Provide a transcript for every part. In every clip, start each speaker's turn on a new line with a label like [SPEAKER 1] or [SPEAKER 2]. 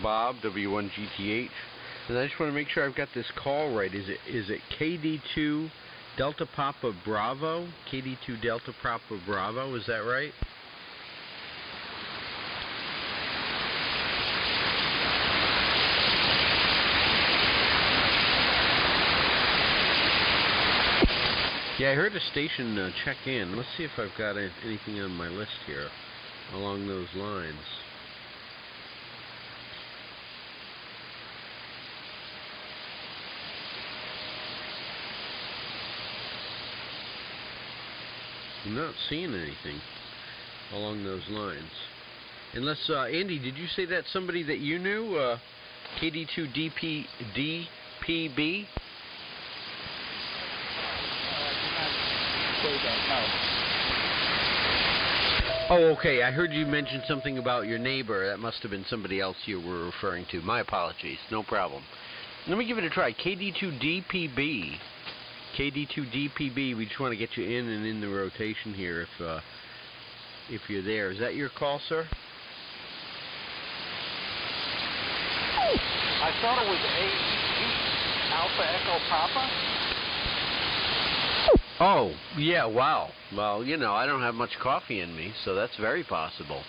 [SPEAKER 1] Bob, W1GTH, and I just want to make sure I've got this call right. Is it KD2 Delta Papa Bravo? KD2 Delta Papa Bravo, is that right? Yeah, I heard a station check in. Let's see if I've got anything on my list here along those lines. I'm not seeing anything along those lines. Unless, Andy, did you say that's somebody that you knew? KD2DPB? Oh, okay. I heard you mention something about your neighbor. That must have been somebody else you were referring to. My apologies. No problem. Let me give it a try. KD2DPB. KD2DPB. We just want to get you in and in the rotation here if you're there. Is that your call, sir?
[SPEAKER 2] I thought it was Alpha Echo Papa.
[SPEAKER 1] Oh, yeah, wow. Well, you know, I don't have much coffee in me, so that's very possible.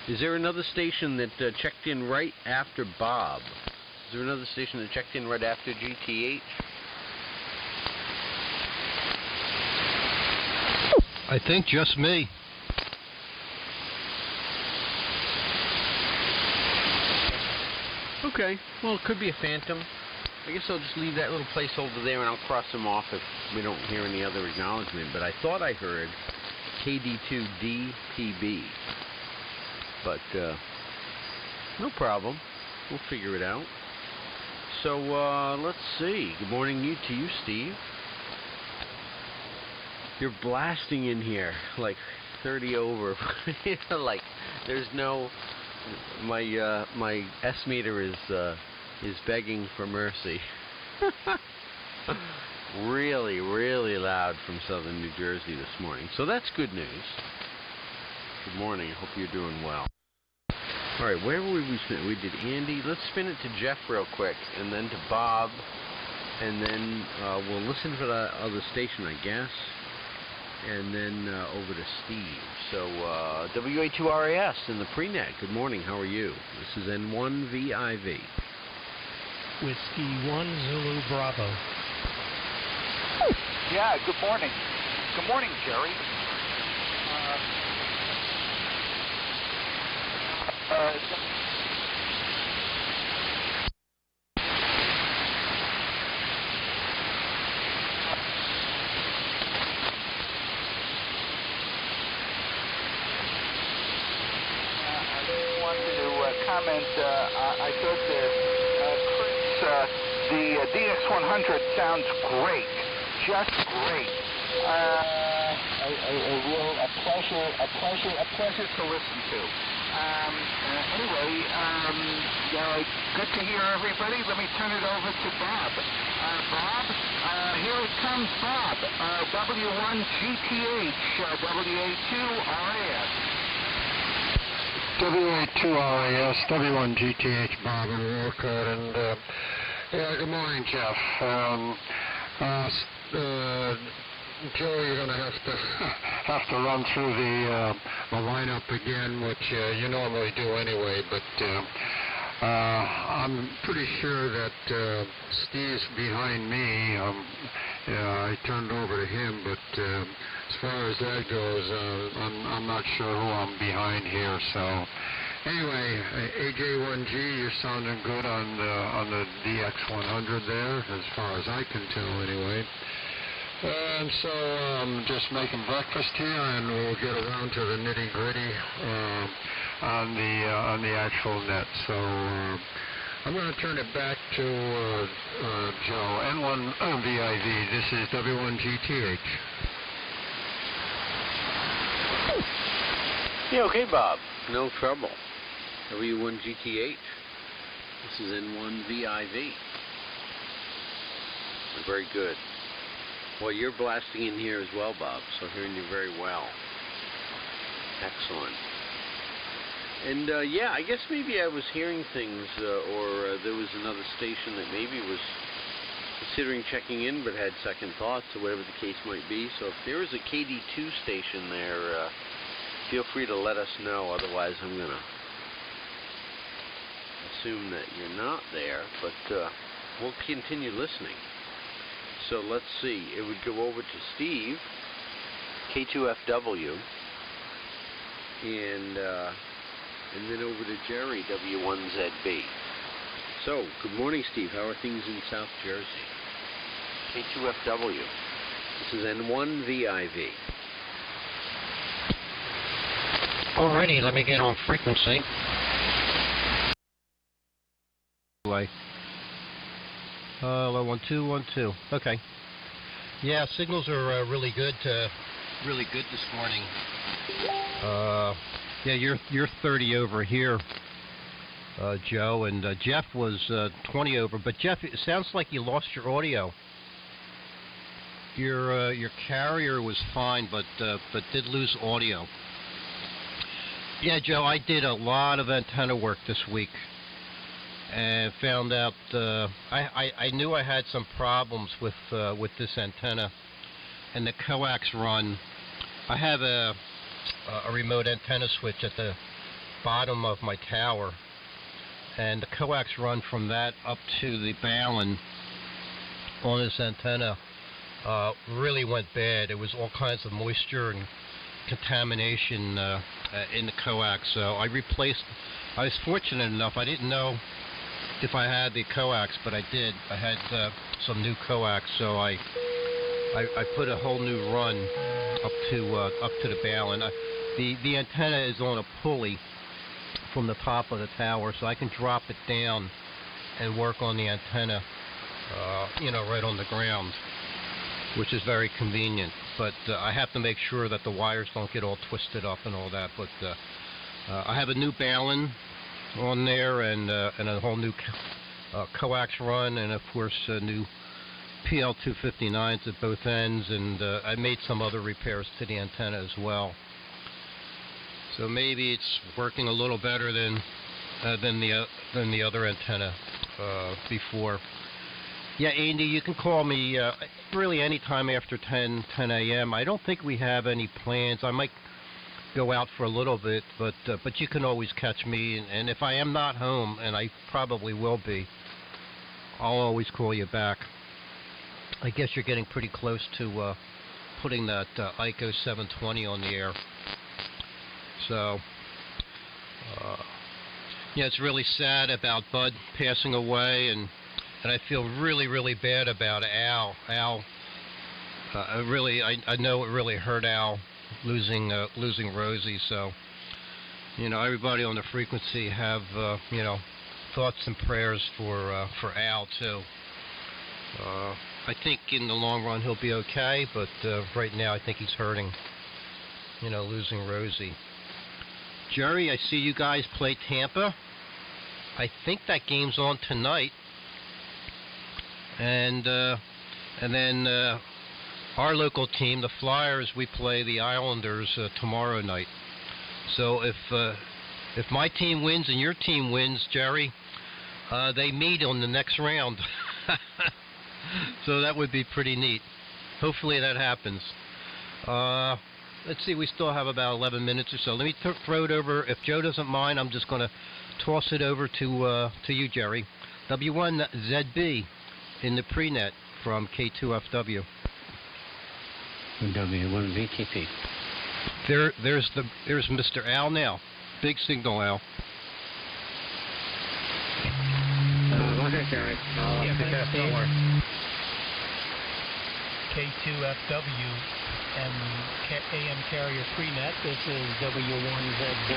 [SPEAKER 1] Is there another station that checked in right after Bob? Is there another station that checked in right after GTH?
[SPEAKER 3] I think just me.
[SPEAKER 1] Okay, well, it could be a phantom. I guess I'll just leave that little placeholder there and I'll cross them off if we don't hear any other acknowledgement. But I thought I heard KD2DPB. But no problem. We'll figure it out. So let's see. Good morning to you, Steve. You're blasting in here like 30 over. Like there's no... My S meter is begging for mercy. Really, really loud from southern New Jersey this morning. So that's good news. Good morning. I hope you're doing well. All right, where were we spin? We did Andy. Let's spin it to Jeff real quick, and then to Bob, and then we'll listen for the other station, I guess, and then over to Steve. So WA2RAS in the pre-net. Good morning. How are you? This is N1VIV.
[SPEAKER 4] Whiskey 1 Zulu Bravo.
[SPEAKER 2] Yeah, good morning. Good morning, Jerry. Comment. I thought Chris, the DX100 sounds great, just great. A pleasure to listen to. Anyway, good to hear everybody. Let me turn it over to Bob. Bob, here it comes, Bob. W1GTH, WA2RAS.
[SPEAKER 3] WA2RAS, W1GTH, Bob and Walcott, and yeah, good morning, Jeff. Joe, you're going to have to run through the lineup again, which you normally do anyway, but I'm pretty sure that Steve's behind me. I turned over to him, but as far as that goes, I'm not sure who I'm behind here. So anyway, AJ1G, you're sounding good on the DX100 there, as far as I can tell anyway. And so I'm just making breakfast here, and we'll get around to the nitty-gritty on the actual net. So I'm going to turn it back to Joe. N1VIV, this is W1GTH.
[SPEAKER 1] Yeah, okay, Bob. No trouble. W1GTH. This is N1VIV. Very good. Well, you're blasting in here as well, Bob, so hearing you very well. Excellent. And yeah, I guess maybe I was hearing things, or there was another station that maybe was considering checking in but had second thoughts, or whatever the case might be. So if there is a KD2 station there, feel free to let us know. Otherwise, I'm going to assume that you're not there, but we'll continue listening. So let's see. It would go over to Steve, K2FW, and then over to Jerry, W1ZB. So, good morning, Steve. How are things in South Jersey? K2FW. This is N1VIV.
[SPEAKER 5] Alrighty, let me get on frequency. Hello, 1-2-1-2. Okay. Yeah, signals are really good this morning. Yeah, you're 30 over here, Joe, and Jeff was 20 over. But Jeff, it sounds like you lost your audio. Your carrier was fine, but did lose audio. Yeah, Joe, I did a lot of antenna work this week, and found out I knew I had some problems with this antenna and the coax run. I have a remote antenna switch at the bottom of my tower, and the coax run from that up to the balun on this antenna really went bad. It was all kinds of moisture and contamination in the coax, so I replaced. I was fortunate enough, I didn't know if I had the coax, but I did. I had some new coax, so I put a whole new run up to the balun. The antenna is on a pulley from the top of the tower, so I can drop it down and work on the antenna, right on the ground, which is very convenient. But I have to make sure that the wires don't get all twisted up and all that. But I have a new balun on there, and a whole new coax run, and of course new PL259s at both ends, and I made some other repairs to the antenna as well. So maybe it's working a little better than the other antenna before. Yeah, Andy, you can call me really any time after 10 a.m. I don't think we have any plans. I might go out for a little bit, but you can always catch me. And if I am not home, and I probably will be, I'll always call you back. I guess you're getting pretty close to putting that ICO 720 on the air. So, yeah, it's really sad about Bud passing away, and I feel really, really bad about Al. Al, I know it really hurt Al losing Rosie. So, everybody on the frequency have thoughts and prayers for Al too. I think in the long run he'll be okay, but right now I think he's hurting, losing Rosie. Jerry, I see you guys play Tampa. I think that game's on tonight. And then our local team, the Flyers, we play the Islanders tomorrow night. So if my team wins and your team wins, Jerry, they meet on the next round. So that would be pretty neat. Hopefully that happens. Let's see, we still have about 11 minutes or so. Let me throw it over. If Joe doesn't mind, I'm just going to toss it over to you, Jerry. W1ZB in the pre-net from K2FW.
[SPEAKER 6] W1VTP.
[SPEAKER 5] There's Mr. Al now. Big signal, Al.
[SPEAKER 6] Okay, Jerry.
[SPEAKER 4] Yeah,
[SPEAKER 6] pick that
[SPEAKER 4] Steve.
[SPEAKER 6] somewhere.
[SPEAKER 4] K2FW and AM carrier pre-net. This is W1ZB.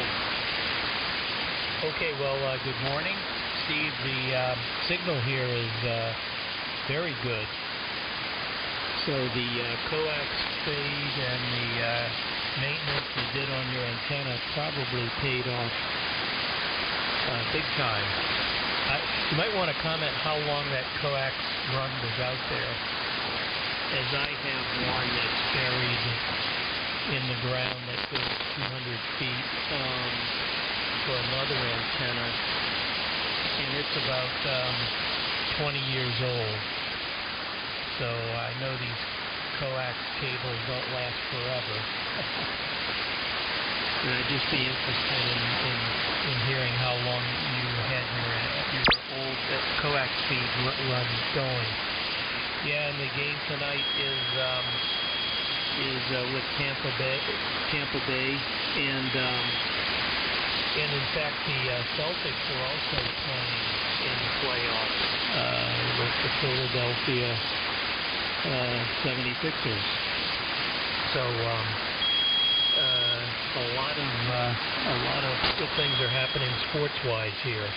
[SPEAKER 4] Okay, well, good morning. Steve, the signal here is very good. So the coax fade and the maintenance you did on your antenna probably paid off big time. You might want to comment how long that coax run was out there, as I have one that's buried in the ground that goes 200 feet. for another antenna, and it's about 20 years old. So I know these coax cables don't last forever. And I'd just be interested in hearing how long you had your old coax feed run going. Yeah, and the game tonight is with Tampa Bay, and in fact the Celtics are also playing in the playoffs with the Philadelphia 76ers. So a lot of good things are happening sports-wise here.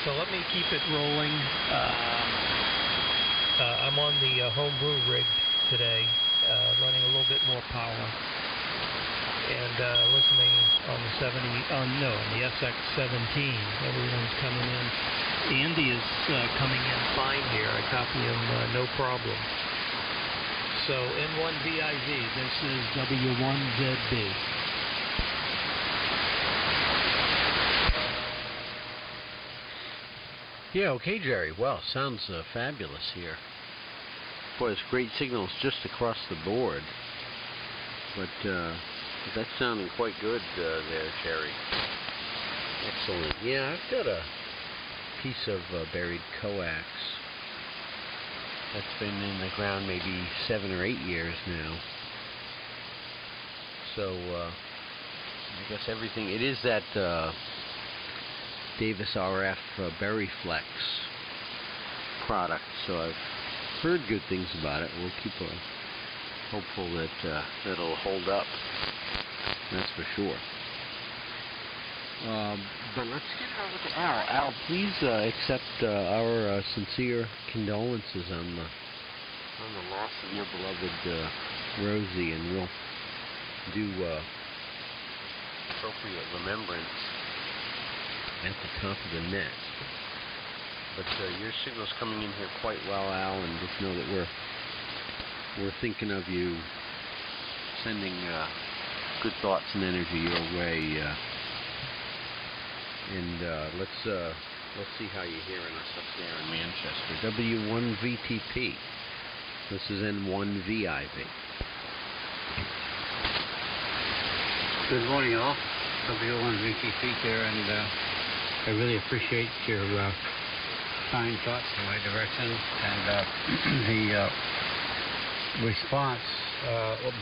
[SPEAKER 4] So let me keep it rolling. I'm on the homebrew rig today, running a little bit more power, and listening on the the SX-17. Everyone's coming in. Andy is coming in fine here. I copy him no problem. So N1VIV, this is W1ZB.
[SPEAKER 1] Yeah, okay, Jerry. Well, sounds fabulous here. Boy, there's great signals just across the board. But that's sounding quite good there, Jerry. Excellent. Yeah, I've got a piece of buried coax that's been in the ground maybe 7 or 8 years now. So I guess everything, it is that Davis RF BerryFlex product, so I've heard good things about it. We'll keep hopeful that it'll hold up, that's for sure. But let's get over to Al. Al, please accept our sincere condolences on the loss of your beloved Rosie, and we'll do appropriate remembrance at the top of the net. But your signal's coming in here quite well, Al, and just know that we're thinking of you, sending good thoughts and energy your way. And let's see how you're hearing us up there in Manchester. W1VTP. This is N1VIV.
[SPEAKER 6] Good morning, all. W1VTP here, and I really appreciate your kind thoughts in my direction, and the response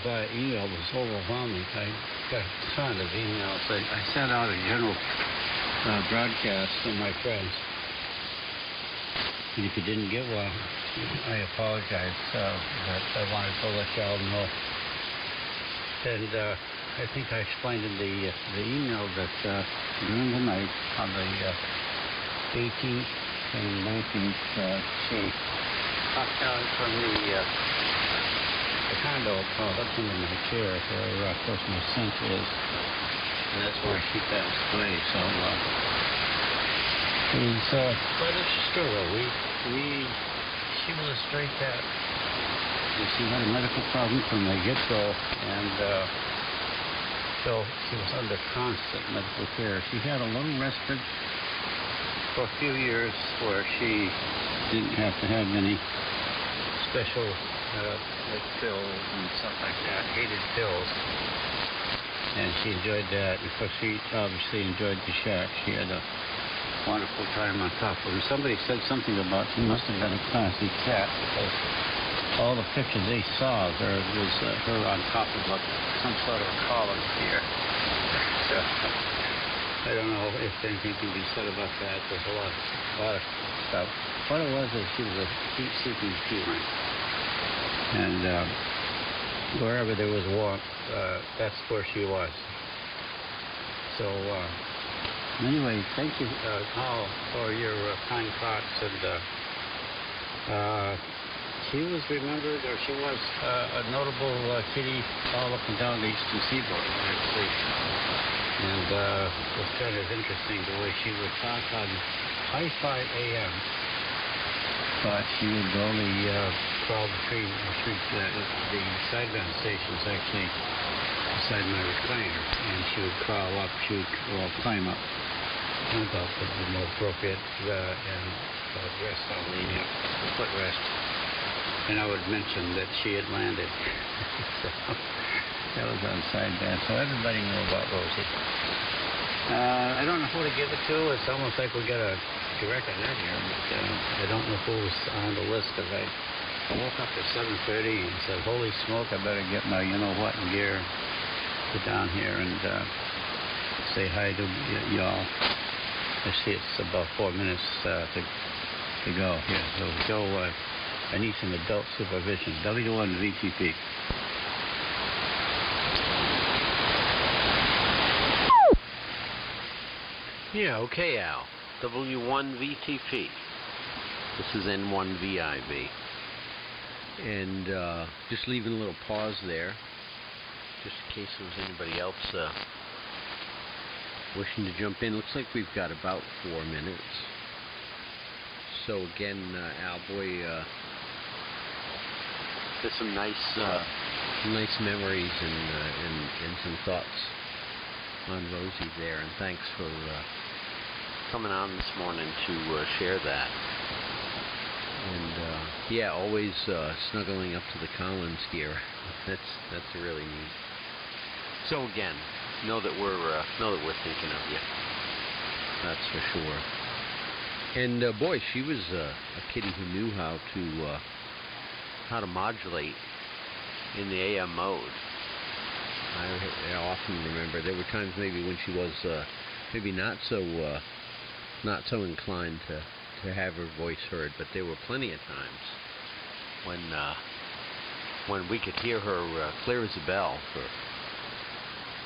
[SPEAKER 6] by email was overwhelming. I got a ton of emails. I sent out a general broadcast to my friends, and if you didn't get one, I apologize, but I wanted to let y'all know. And I think I explained in the email that during the night on the 18th and 19th, she popped down from the condo up into my chair where, of course, my sink is. And that's where I keep that display. So it was quite a struggle. She was a stray cat. She had a medical problem from the get-go, and so she was under constant medical care. She had a little respite for a few years where she didn't have to have any special pills and stuff like that, hated pills. And she enjoyed that. Of course, she obviously enjoyed the shack. She had a wonderful time on top of it. Somebody said something about she must have been a classy cat, because all the pictures they saw, there was her on top of some sort of a column here. So, I don't know if anything can be said about that. There's a lot of stuff. What it was is she was a heat-seeking feline. And wherever there was warmth, that's where she was. So, anyway, thank you, Paul, for your kind thoughts. And she was remembered, or she was a notable kitty all up and down the eastern seaboard, actually. And it was kind of interesting the way she would talk on Hi-Fi AM, but she would only crawl between the sideband stations, actually. beside my recliner, and she would crawl up, climb up on top of the more appropriate and rest on the footrest. And I would mention that she had landed. So that was outside there. So everybody knew about Rosie. I don't know who to give it to. It's almost like we got a director net here, but I don't know who's on the list, because I woke up at 7:30 and said, holy smoke, I better get my you-know-what in gear, get down here and say hi to y'all. I see it's about 4 minutes to go here. So Joe, I need some adult supervision. W1 VTP.
[SPEAKER 1] Yeah, okay, Al. W1 VTP. This is N1 VIV. And just leaving a little pause there, just in case there was anybody else wishing to jump in. Looks like we've got about 4 minutes. So again, Al, boy, there's some nice memories and some thoughts on Rosie there. And thanks for coming on this morning to share that. And yeah, always snuggling up to the Collins gear. That's really neat. So again, know that we're thinking of you. That's for sure. And boy, she was a kitty who knew how to modulate in the AM mode. I often remember there were times maybe when she was maybe not so inclined to have her voice heard, but there were plenty of times when we could hear her clear as a bell for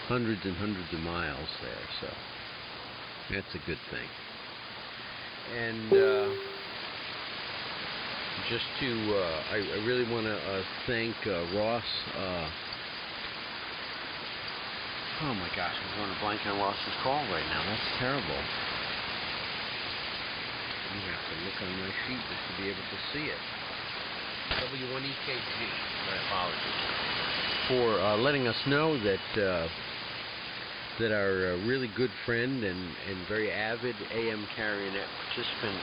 [SPEAKER 1] hundreds and hundreds of miles there. So that's a good thing. And just to I really want to thank Ross. Oh my gosh, I'm going to blank on Ross's call right now. That's terrible. You have to look on my sheet just to be able to see it. W1EKG. My apologies for letting us know that that our really good friend and very avid AM CarrierNet participant,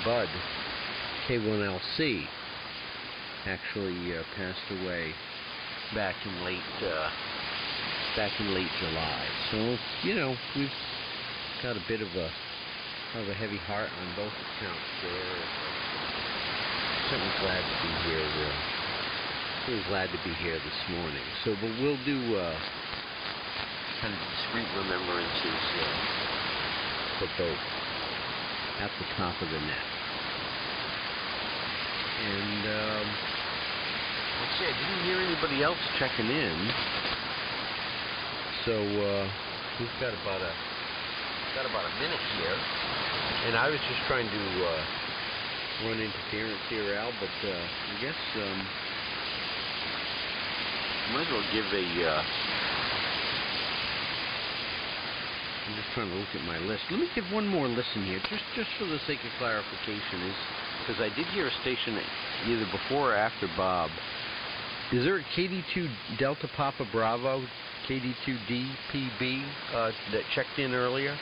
[SPEAKER 1] Bud K1LC, actually passed away back in late July. So you know, we've got a bit of a heavy heart on both accounts there. Certainly glad to be here. Really glad to be here this morning. So, but we'll do kind of discreet remembrances for both at the top of the net. And let's see, I didn't hear anybody else checking in. So we've got about a minute here, and I was just trying to run interference here, Al, but I guess might as well give a. I'm just trying to look at my list. Let me give one more listen here, just for the sake of clarification, is because I did hear a station either before or after Bob. Is there a KD2 Delta Papa Bravo, KD2D PB that checked in earlier?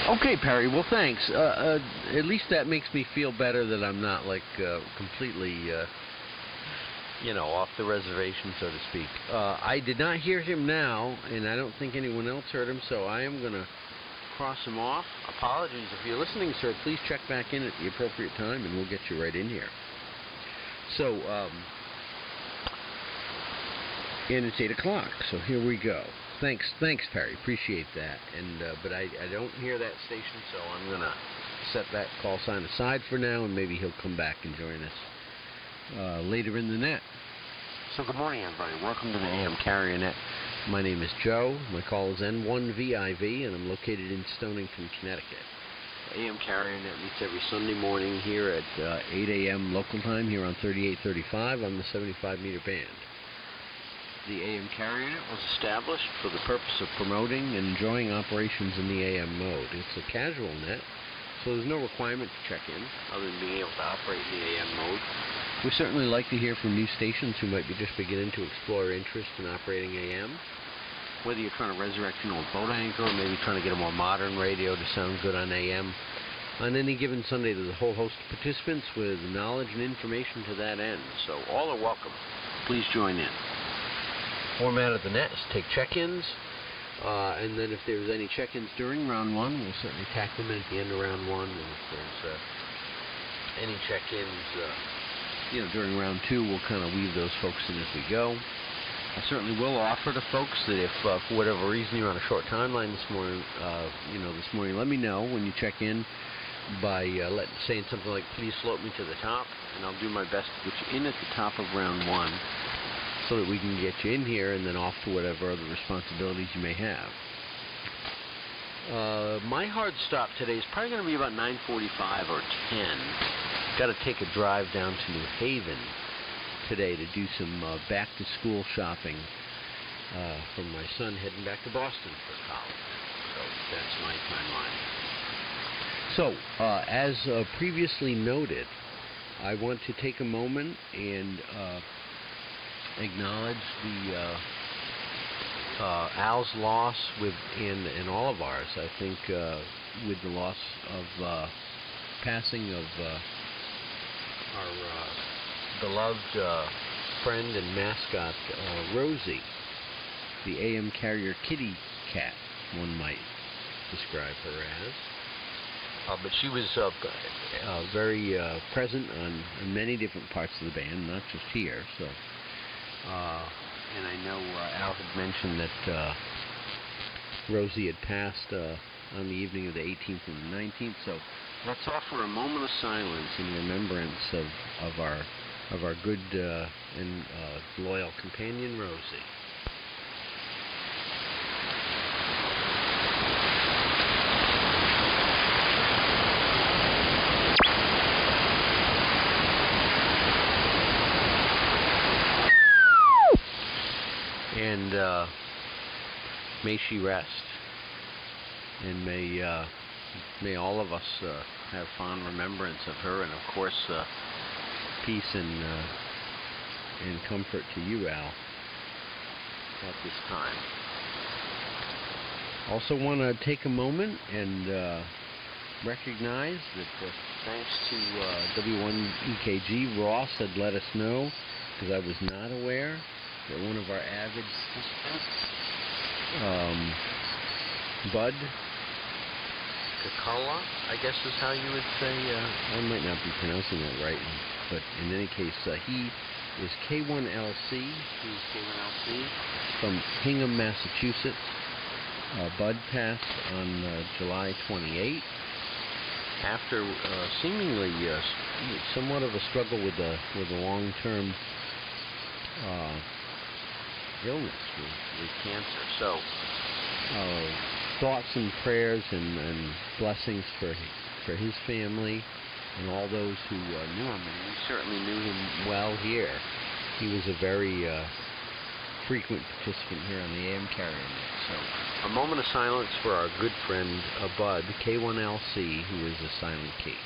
[SPEAKER 1] Okay, Perry. Well, thanks. At least that makes me feel better that I'm not like completely, off the reservation, so to speak. I did not hear him now, and I don't think anyone else heard him, so I am going to cross him off. Apologies. If you're listening, sir, please check back in at the appropriate time, and we'll get you right in here. So, and it's 8 o'clock, so here we go. Thanks, Perry. Appreciate that. And but I don't hear that station, so I'm gonna set that call sign aside for now, and maybe he'll come back and join us later in the net. So good morning, everybody. Welcome to the AM CarrierNet. My name is Joe. My call is N1VIV, and I'm located in Stonington, Connecticut. AM CarrierNet meets every Sunday morning here at 8 a.m. local time here on 3835 on the 75-meter band. The AM carrier unit was established for the purpose of promoting and enjoying operations in the AM mode. It's a casual net, so there's no requirement to check in other than being able to operate in the AM mode. We certainly like to hear from new stations who might be just beginning to explore interest in operating AM. Whether you're trying to resurrect an old boat anchor or maybe trying to get a more modern radio to sound good on AM. On any given Sunday, there's a whole host of participants with knowledge and information to that end, so all are welcome. Please join in. Format of the net is take check-ins, and then if there's any check-ins during round one, we'll certainly tack them in at the end of round one, and if there's any check-ins during round two, we'll kind of weave those folks in as we go. I certainly will offer to folks that if for whatever reason you're on a short timeline this morning, let me know when you check in by saying something like, please float me to the top, and I'll do my best to get you in at the top of round one so that we can get you in here and then off to whatever other responsibilities you may have. My hard stop today is probably going to be about 9:45 or 10. Got to take a drive down to New Haven today to do some back-to-school shopping for my son heading back to Boston for college. So that's my timeline. So, as previously noted, I want to take a moment and acknowledge the Al's loss and all of ours. I think with the loss of passing of our beloved friend and mascot Rosie, the AM carrier kitty cat, one might describe her as. But she was very present on many different parts of the band, not just here. So, and I know Al had mentioned that Rosie had passed on the evening of the 18th and the 19th. So, let's offer a moment of silence in remembrance of our good and loyal companion, Rosie. And may she rest, and may all of us have fond remembrance of her, and of course peace and comfort to you, Al, at this time. Also want to take a moment and recognize that thanks to W1EKG, Ross had let us know, because I was not aware, that one of our avid participants, Bud Kakala, I guess is how you would say, I might not be pronouncing that right, but in any case, he is K1LC, he's K1LC, from Hingham, Massachusetts. Bud passed on July 28th, after seemingly somewhat of a struggle with a long-term illness with cancer. So thoughts and prayers and blessings for his family and all those who knew him, and we certainly knew him well here. He was a very frequent participant here on the AM carrier net. So a moment of silence for our good friend Bud, K1LC, who is a silent key.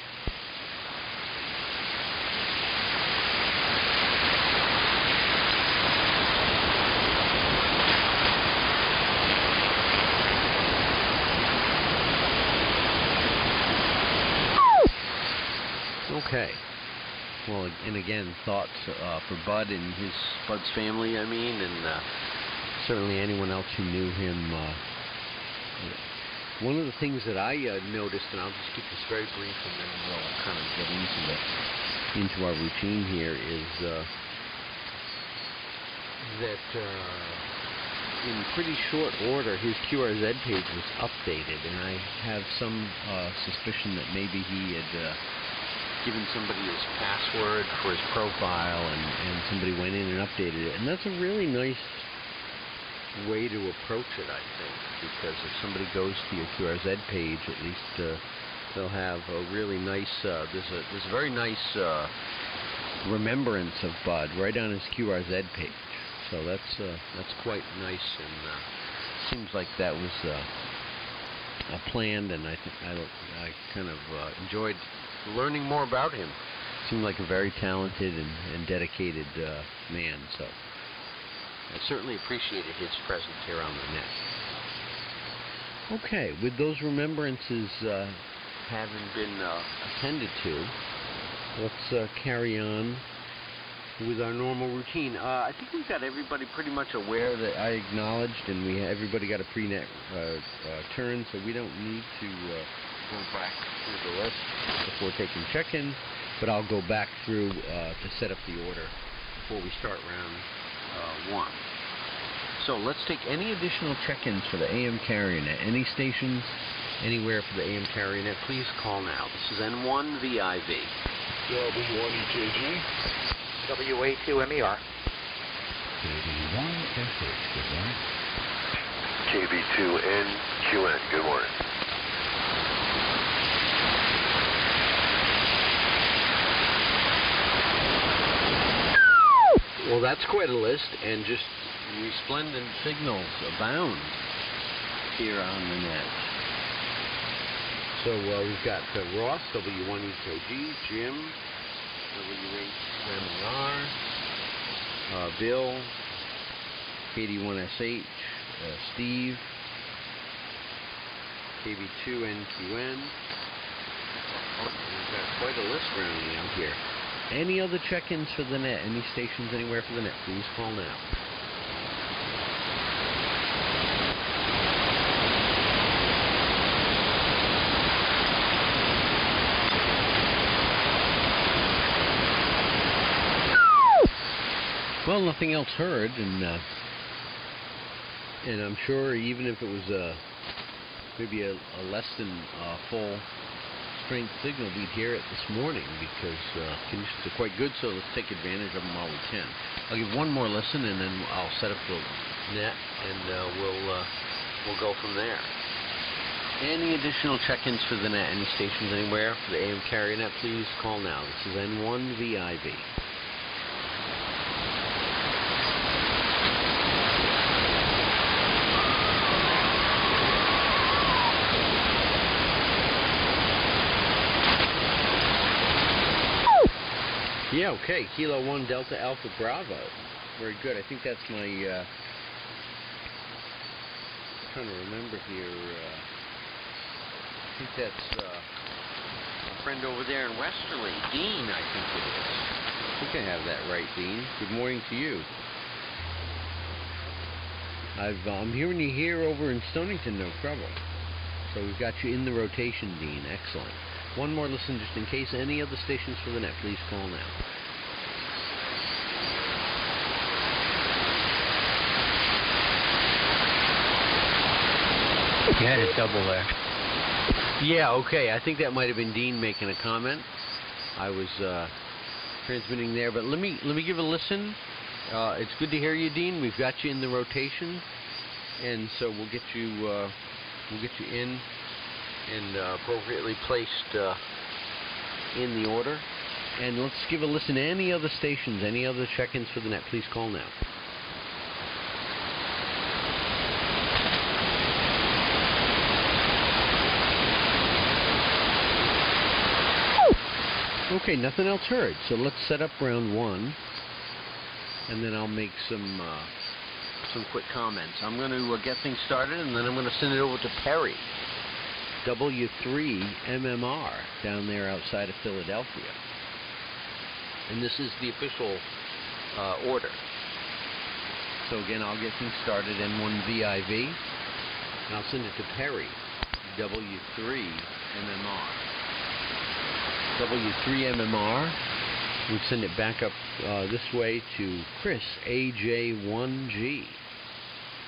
[SPEAKER 1] Okay. Well, and again, thoughts for Bud and Bud's family, and certainly anyone else who knew him. One of the things that I noticed, and I'll just keep this very brief, and then we'll kind of get into our routine here, is that in pretty short order, his QRZ page was updated, and I have some suspicion that maybe he had given somebody his password for his profile, and somebody went in and updated it. And that's a really nice way to approach it, I think, because if somebody goes to your QRZ page, at least they'll have a really nice, there's a very nice remembrance of Bud right on his QRZ page. So that's quite nice, and seems like that was planned, and I kind of enjoyed learning more about him. Seemed like a very talented and dedicated man, so I certainly appreciated his presence here on the net. Okay, with those remembrances having been attended to, let's carry on with our normal routine. I think we've got everybody pretty much aware that I acknowledged, and everybody got a pre-net turn, so we don't need to go back through the list before taking check-ins, but I'll go back through to set up the order before we start round 1. So let's take any additional check-ins for the AM carrier net. Any stations anywhere for the AM carrier net, please call now. This is N1 VIV.
[SPEAKER 2] W1EJG.
[SPEAKER 7] WA2MER.
[SPEAKER 8] KB1SH, good morning.
[SPEAKER 9] KB2NQN, good morning.
[SPEAKER 1] Well, that's quite a list, and just resplendent signals abound here on the net. So we've got Ross, W1EKG, Jim, W8MER, Bill, KD1SH, Steve, KB2NQN. Oh, we've got quite a list rounding out here. Any other check-ins for the net? Any stations anywhere for the net? Please call now. Well, nothing else heard, and I'm sure even if it was maybe a less than full strength signal, we'd hear it this morning because conditions are quite good. So let's take advantage of them while we can. I'll give one more listen, and then I'll set up the net, and we'll go from there. Any additional check-ins for the net? Any stations anywhere for the AM carrier net? Please call now. This is N1 VIV. Yeah, okay. Kilo 1 Delta Alpha Bravo. Very good. I think that's my, trying to remember here. I think that's a friend over there in Westerly. Dean, I think it is. I think I have that right, Dean. Good morning to you. I'm hearing you here over in Stonington, no trouble. So we've got you in the rotation, Dean. Excellent. One more listen just in case. Any other stations for the net, please call now.
[SPEAKER 6] You had a double there.
[SPEAKER 1] Yeah, okay. I think that might have been Dean making a comment. I was transmitting there, but let me give a listen. It's good to hear you, Dean. We've got you in the rotation, and so we'll get you in and appropriately placed in the order. And let's give a listen to any other stations, any other check-ins for the net. Please call now. Okay, nothing else heard. So let's set up round 1, and then I'll make some quick comments. I'm going to get things started, and then I'm going to send it over to Perry, W3MMR, down there outside of Philadelphia. And this is the official order. So again, I'll get things started, N1 VIV, and I'll send it to Perry, W3MMR. W3MMR, we send it back up this way to Chris, AJ1G,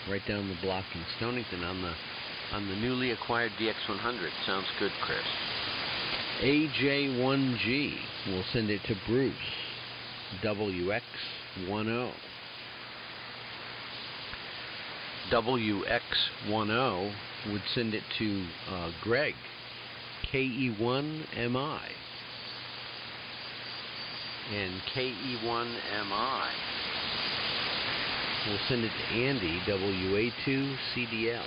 [SPEAKER 1] right down the block in Stonington on the newly acquired DX100. Sounds good, Chris. AJ1G, we'll send it to Bruce, WX10. WX10 would send it to Greg, KE1MI. And KE1MI we'll send it to Andy, WA2CDL.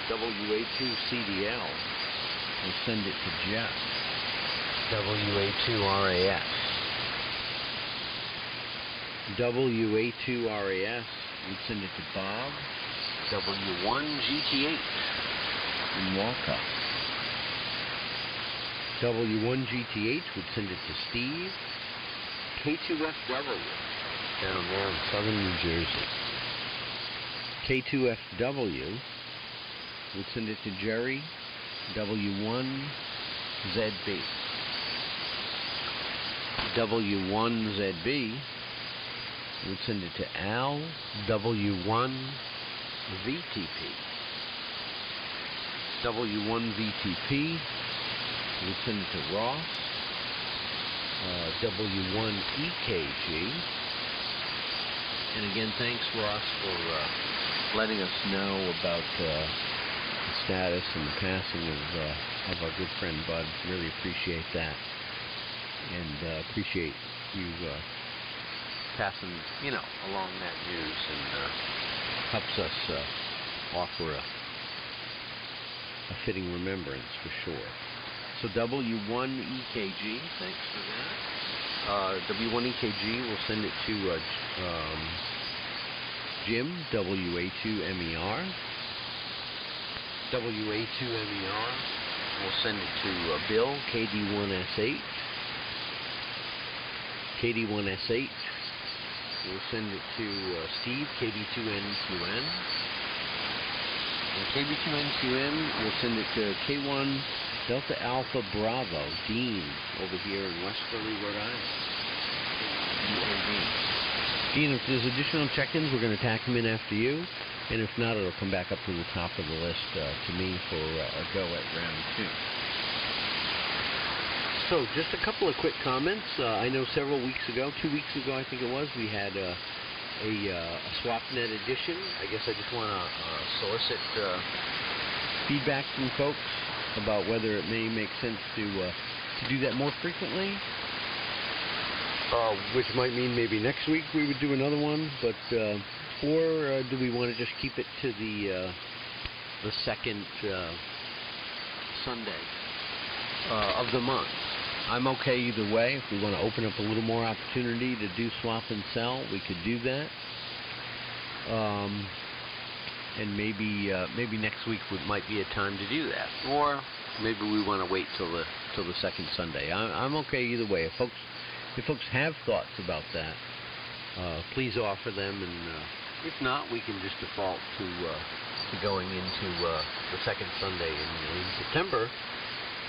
[SPEAKER 1] WA2CDL, we'll send it to Jeff, WA2RAS. WA2RAS, we'd send it to Bob, W1GT8 in Walcott. W1GTH would send it to Steve, K2FW, down there in southern New Jersey. K2FW would send it to Jerry, W1ZB. W1ZB would send it to Al, W1VTP. W1VTP would send it to Ross, W1EKG. And again, thanks, Ross, for letting us know about the status and the passing of our good friend Bud. Really appreciate that. And appreciate you passing, along that news, and helps us offer a fitting remembrance for sure. So W1EKG, thanks for that. W1EKG, we'll send it to Jim, WA2MER. WA2MER, we'll send it to Bill, KD1S8. KD1S8, we'll send it to Steve, KB2NQN. And KB2NQN, we'll send it to K1 Delta Alpha Bravo, Dean, over here in Westerly, Rhode Island. Dean, if there's additional check-ins, we're going to tack them in after you. And if not, it'll come back up to the top of the list to me for a go at round 2. So, just a couple of quick comments. I know several weeks ago, 2 weeks ago I think it was, we had a SwapNet edition. I guess I just want to solicit feedback from folks about whether it may make sense to do that more frequently. Which might mean maybe next week we would do another one, but or do we want to just keep it to the second Sunday of the month? I'm okay either way. If we want to open up a little more opportunity to do swap and sell, we could do that. And maybe next week might be a time to do that, or maybe we want to wait till the second Sunday. I'm okay either way. If folks have thoughts about that, please offer them, and if not, we can just default to going into the second Sunday in September,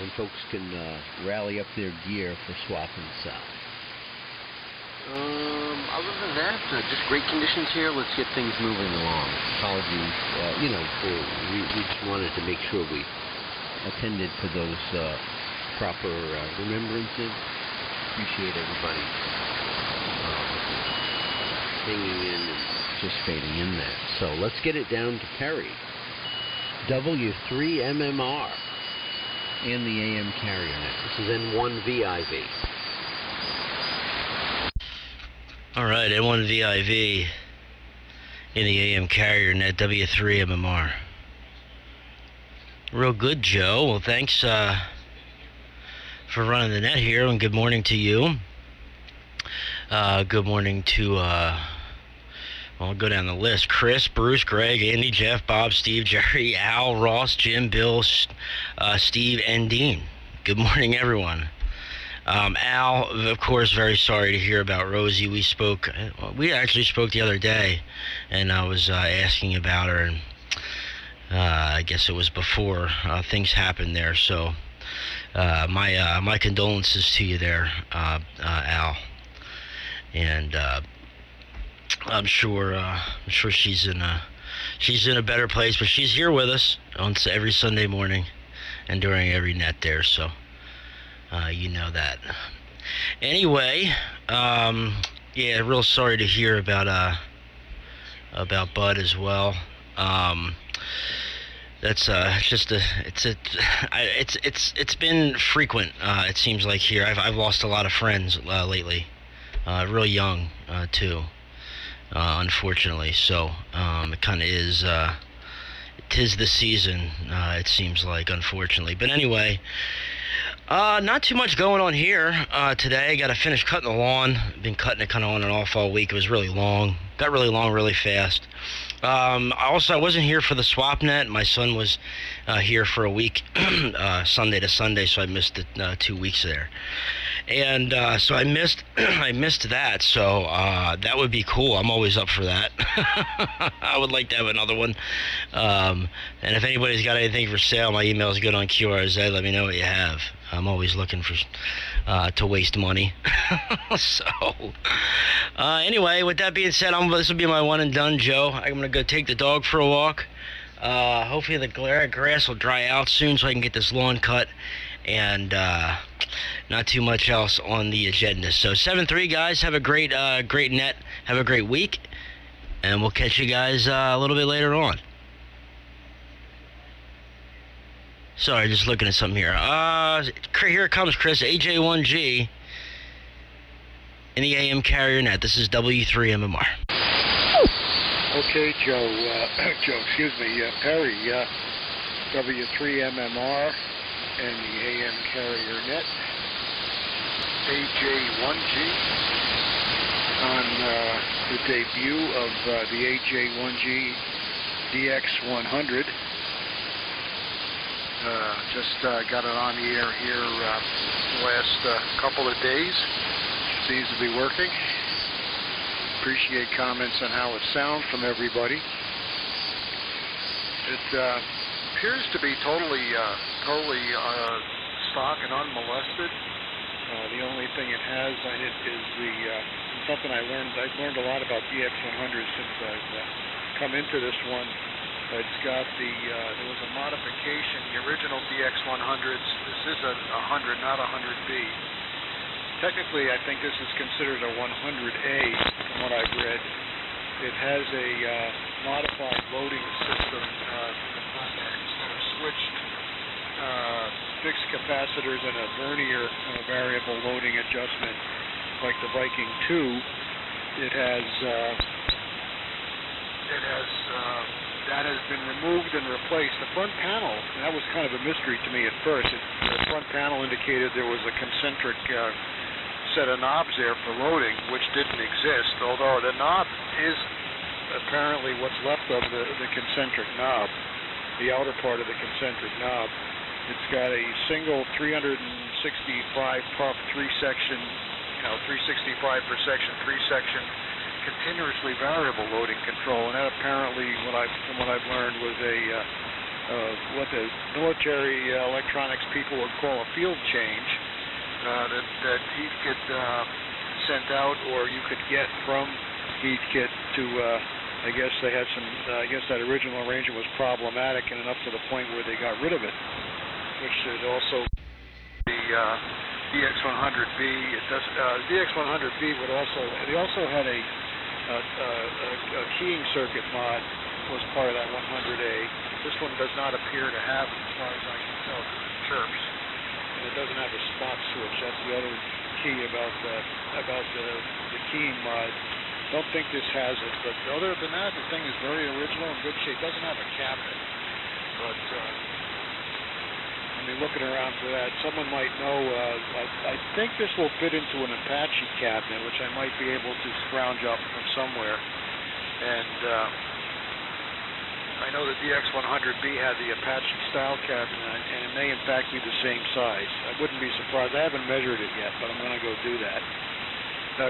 [SPEAKER 1] and folks can rally up their gear for swap and sell. Other than that, just great conditions here. Let's get things moving along. Apologies, we just wanted to make sure we attended to those proper remembrances. Appreciate everybody hanging in and participating in that. So let's get it down to Perry. W3MMR and the AM carrier net. This is N1VIV.
[SPEAKER 8] All right, N1VIV in the AM carrier net, W3MMR. Real good, Joe. Well, thanks for running the net here, and good morning to you. Good morning to, I'll go down the list. Chris, Bruce, Greg, Andy, Jeff, Bob, Steve, Jerry, Al, Ross, Jim, Bill, Steve, and Dean. Good morning, everyone. Al, of course, very sorry to hear about Rosie. We actually spoke the other day, and I was asking about her, and I guess it was before things happened there. So my condolences to you there, Al. And I'm sure she's in a better place, but she's here with us on every Sunday morning and during every net there. So you know that. Anyway, yeah, real sorry to hear about Bud as well. That's it's been frequent. It seems like here I've lost a lot of friends lately, real young too, unfortunately. So it kind of is. 'Tis the season. It seems like, unfortunately. But anyway, not too much going on here today. I got to finish cutting the lawn. Been cutting it kind of on and off all week. It was really long. Got really long really fast. I wasn't here for the swap net. My son was here for a week, Sunday to Sunday, so I missed it 2 weeks there. And so I missed that. So that would be cool. I'm always up for that. I would like to have another one. And if anybody's got anything for sale, my email is good on QRZ. Let me know what you have. I'm always looking for to waste money. So anyway, with that being said, this will be my one and done, Joe. I'm gonna go take the dog for a walk. Hopefully the grass will dry out soon so I can get this lawn cut, and not too much else on the agenda. So 7-3, guys, have a great net, have a great week, and we'll catch you guys a little bit later on. Sorry, just looking at something here. Here comes Chris, AJ1G in the AM carrier net. This is W3MMR.
[SPEAKER 3] Okay, Joe, Perry, W3MMR and the AM carrier net. AJ1G on the debut of the AJ1G DX100. Just got it on the air here last couple of days. Seems to be working. Appreciate comments on how it sounds from everybody. It appears to be totally stock and unmolested. The only thing it has on it is something I've learned a lot about DX100 since I've come into this one. It's got there was a modification, the original DX100s. This is a 100, not a 100B. Technically, I think this is considered a 100A from what I've read. It has a modified loading system instead of switched fixed capacitors and a vernier variable loading adjustment like the Viking 2. That has been removed and replaced. The front panel, that was kind of a mystery to me at first. The front panel indicated there was a concentric set of knobs there for loading, which didn't exist, although the knob is apparently what's left of the concentric knob, the outer part of the concentric knob. It's got a single 365 puff 3-section, 365 per section, 3-section continuously variable loading control, and that apparently, from what I've learned, was what the military electronics people would call a field change that Heathkit sent out, or you could get from Heathkit to. I guess they had some. I guess that original arrangement was problematic, and enough to the point where they got rid of it, which should also be DX100B. It does. DX100B would also. They also had a keying circuit mod was part of that 100A. This one does not appear to have it, as far as I can tell, because it chirps. And it doesn't have a spot switch. That's the other key about the keying mod. Don't think this has it, but other than that, the thing is very original and good shape. Doesn't have a cabinet, but looking around for that. Someone might know. I think this will fit into an Apache cabinet, which I might be able to scrounge up from somewhere. And I know the DX100B had the Apache style cabinet, and it may in fact be the same size. I wouldn't be surprised. I haven't measured it yet, but I'm going to go do that.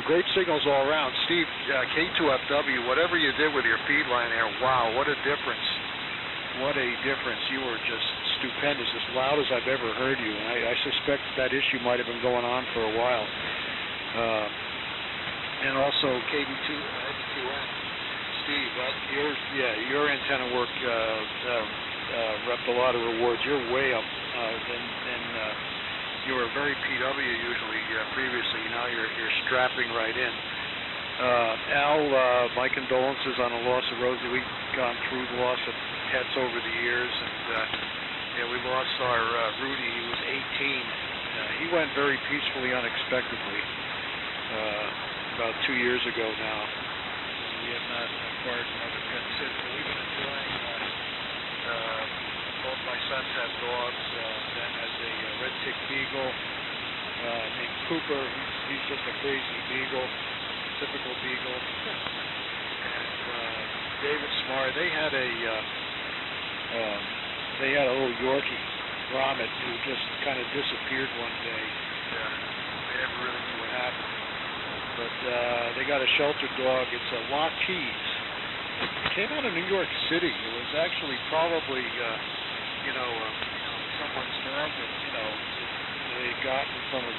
[SPEAKER 3] Great signals all around. Steve, K2FW, whatever you did with your feed line there, wow, what a difference. What a difference. You were just stupendous, as loud as I've ever heard you. And I suspect that issue might have been going on for a while. And also KB2N. Steve, your antenna work repped a lot of rewards. You're way up. You were very PW usually previously. Now you're strapping right in. Al, my condolences on the loss of Rosie. We've gone through the loss of pets over the years, and we lost our Rudy. He was 18. He went very peacefully, unexpectedly.
[SPEAKER 10] about 2 years ago now. We have not acquired another pet since, but we've been enjoying. Both my sons have dogs. Ben has a red tick beagle named Cooper. He's just a crazy beagle, typical beagle. And David Smart, they had a little Yorkie, Gromit, who just kind of disappeared one day. They never really knew what happened. But they got a shelter dog. It's a Maltese. It came out of New York City. It was actually probably, someone's dog that, they had gotten from a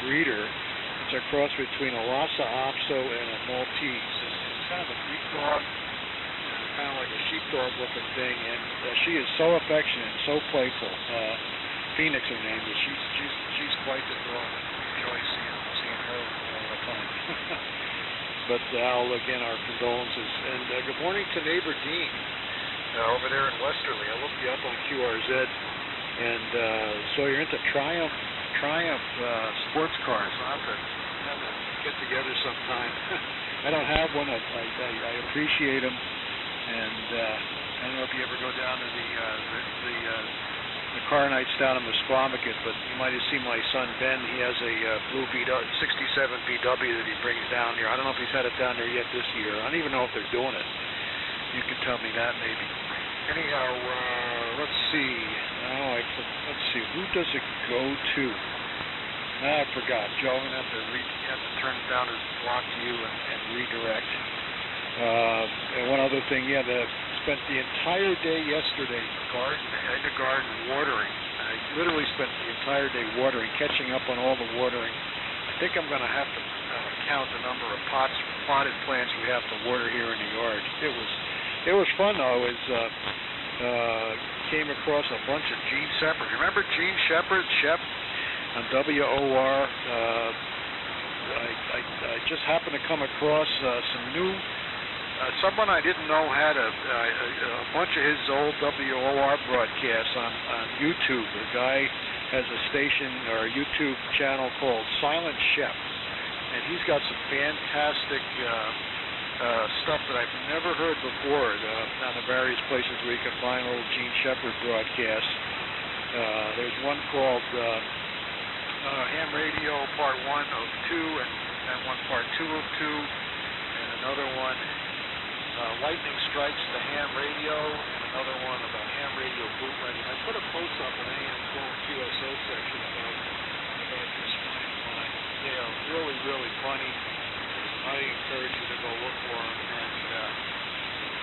[SPEAKER 10] breeder. It's a cross between a Lhasa Apso and a Maltese. It's kind of a big dog, kind of like a sheepdog-looking thing, and she is so affectionate and so playful. Phoenix, her name is. She's quite the dog. We enjoy seeing her all the time. But Al, again, our condolences. And good morning to neighbor Dean over there in Westerly. I looked you up on QRZ, and so you're into Triumph sports cars. I'll have to get together sometime. I don't have one. I appreciate them, and I don't know if you ever go down to the car nights down in Musquamacut, but you might have seen my son Ben. He has a blue 67 VW that he brings down here. I don't know if he's had it down there yet this year. I don't even know if they're doing it. You can tell me that maybe. Anyhow, let's see. Let's see. Who does it go to? I forgot. Joe, I'm going to have to turn down his block to you and redirect. And one other thing, spent the entire day yesterday in the garden watering. I literally spent the entire day watering, catching up on all the watering. I think I'm going to have to count the number of potted plants we have to water here in the yard. It was fun though. Came across a bunch of Gene Shepard. Remember Gene Shepard, Shep on WOR? I just happened to come across some new. Someone I didn't know had a bunch of his old WOR broadcasts on YouTube. The guy has a station or a YouTube channel called Silent Shep, and he's got some fantastic stuff that I've never heard before on the various places where you can find old Gene Shepard broadcasts. There's one called Ham Radio Part 1 of 2 and one Part 2 of 2, and another one Lightning Strikes the Ham Radio, and another one about ham radio bootlegging. I put a post up in AM 12 QSO section about this fine line. They are really, really funny. I encourage you to go look for them, and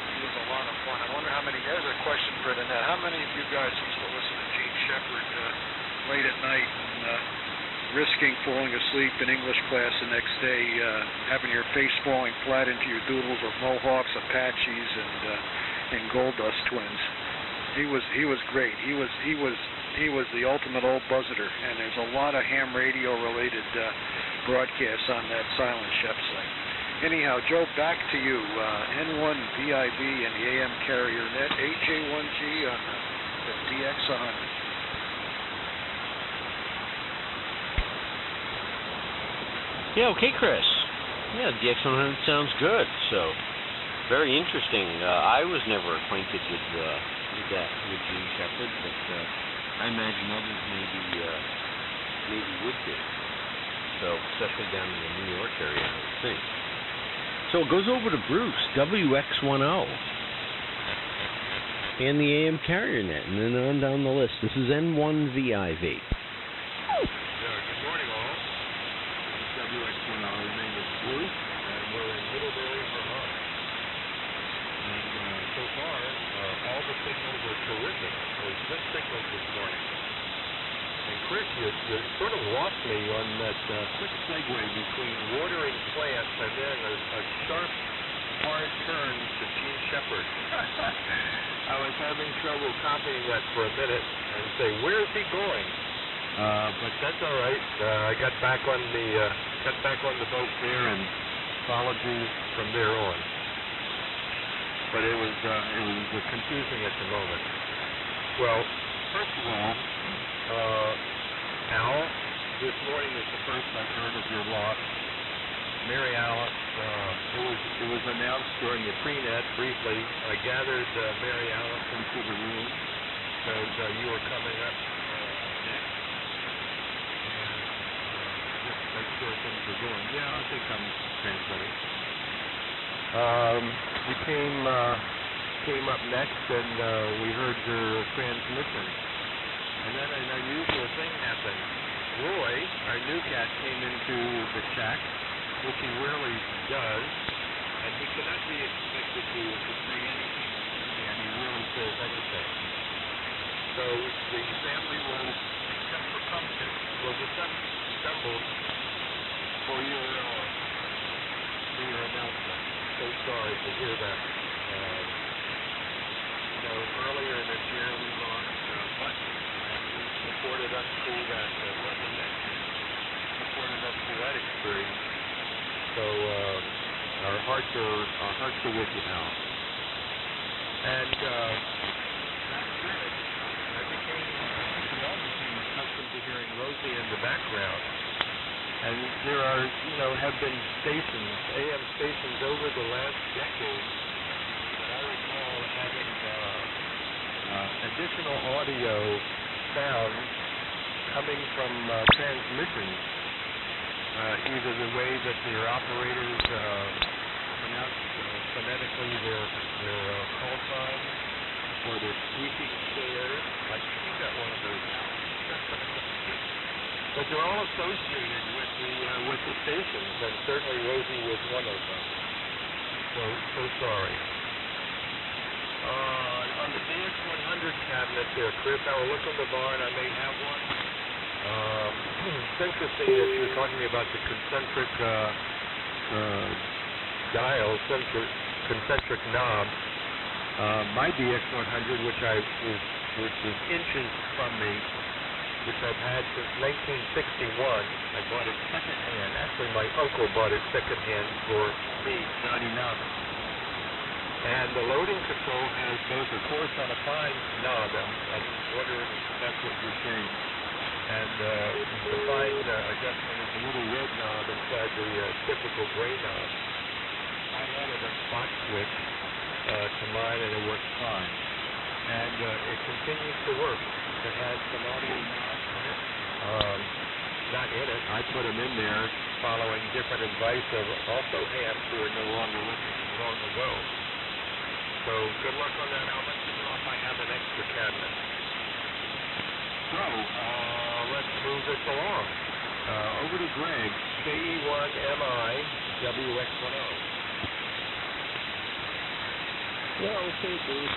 [SPEAKER 10] it was a lot of fun. I wonder how many, there's a question for the net. How many of you guys used to listen to Gene Shepard late at night and risking falling asleep in English class the next day, having your face falling flat into your doodles of Mohawks, Apaches, and Gold Dust Twins? He was great. He was the ultimate old buzzarder, and there's a lot of ham radio related broadcasts on that Silent Shep site. Anyhow, Joe, back to you. N1 VIB and the AM carrier net, AJ1G on the DX100.
[SPEAKER 1] Yeah, okay, Chris. Yeah, the DX100 sounds good. So, very interesting. I was never acquainted with Gene Shepard, but I imagine others maybe would be. So, especially down in the New York area, I would think. So it goes over to Bruce, WX10, and the AM carrier net, and then on down the list. This is N1 VIV.
[SPEAKER 11] Good morning, all. WX10, his name is Bruce, and we're in Middlebury, Vermont. And so far, all the signals are terrific. There's good signals this morning. And Chris, you sort of lost me on that quick segue between watering plants and then a sharp, hard turn to Gene Shepard. I was having trouble copying that for a minute and say, where's he going? But that's all right. I got back on the boat there and followed you from there on. But it was confusing at the moment. Well, first of all, Al, this morning is the first I've heard of your loss. Mary Alice. It was announced during the pre-net briefly. I gathered Mary Alice into the room because you were coming up next. And just make sure things are going. Yeah, I think I'm transmitting. We came up next and we heard your transmission. And then an unusual thing happened. Roy, our new cat, came into the shack, which he rarely does, and he cannot be expected to say anything, and he rarely says anything. So the family will, except for Pumpkin, will just assemble for your announcement. So sorry to hear that. Earlier this year we lost Button, and he supported us through that, wasn't next year, supported us through that experience. So our hearts are with you now. And that's good. We all became accustomed to hearing Rosie in the background. And there are, have been stations, AM stations over the last decade that I recall having additional audio sound coming from transmissions, either the way that their operators pronounce phonetically their call signs, or their squeaking chairs. Like you got one of those now. But they're all associated with the stations, and certainly Rosie was one of them. So sorry. On the DX100 cabinet there, Chris, I will look in the barn. I may have one. It's interesting that you're talking about the concentric dials, concentric knobs. My DX100, which is inches from me, which I've had since 1961. I bought it secondhand. Actually, my uncle bought it secondhand for me, Johnny Knobbs. And the loading control has both a coarse and a fine knob. I'm wondering if that's what you're saying. And the fine adjustment is a little red knob inside the typical gray knob. I added a spot switch to mine, and it works fine. And it continues to work. It has some audio knobs in it. Not in it. I put them in there following different advice of also hams who are no longer listening long ago. So good luck on that. I'll let you know if I have an extra cabinet. So let's move this along. Over to Greg, KE1MI WX10.
[SPEAKER 12] Yeah, okay, Bruce.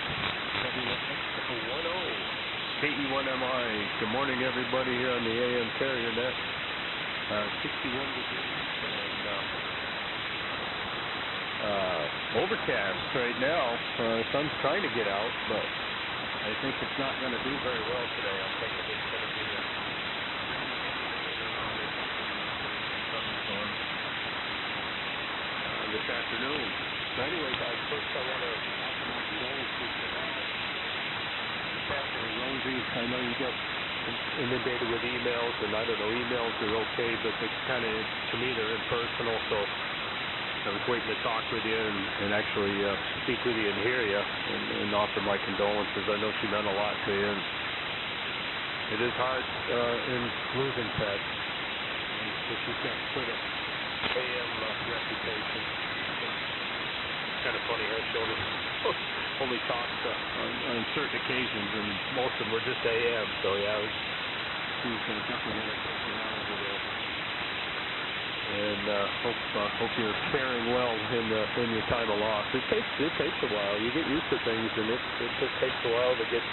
[SPEAKER 12] WX10. KE1MI. Good morning, everybody here on the AM Carrier Net. 61 degrees and overcast right now. The sun's trying to get out, but I think it's not going to do very well today. I'm thinking it's going to be a thunderstorm this afternoon. So anyway, guys, first I want to Rosie, I know you get inundated with emails, and I don't know, emails are okay, but they kind of, to me, they're impersonal, so I was waiting to talk with you and actually speak with you and hear you and offer my condolences. I know she meant a lot to you, and it is hard in losing pets, but she's got quite a AM reputation. It's kind of funny, her shoulder only talks on certain occasions, and most of them were just AM, so yeah, she's definitely had a personality there. And hope you're faring well in your time of loss. It takes a while. You get used to things, and it just takes a while to get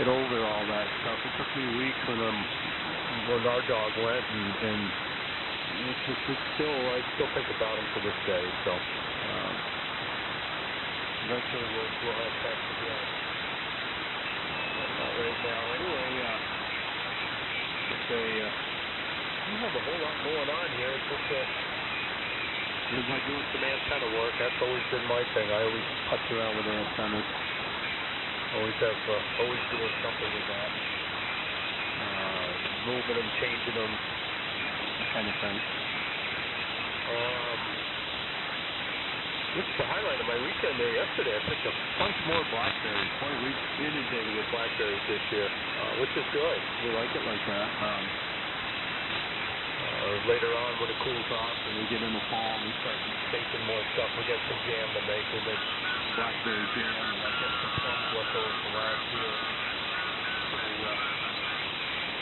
[SPEAKER 12] over all that stuff. It took me weeks when our dog went, and it's still, I still think about him to this day. So eventually we'll have pets again. Not right now. Anyway, you have a whole lot going on here. It's just like doing some antenna work. That's always been my thing. I always putz around with antennas. Always doing something with that. Moving them, changing them, that kind of thing.
[SPEAKER 11] This is the highlight of my weekend there yesterday. I picked a bunch more blackberries. Boy, we've inundated with blackberries this year, which is good. We like it like that. Later on, when it cools off and we get in the fall, we start making more stuff. We got some jam to make. We'll make blackberry jam, and I got some plums left over from last year. So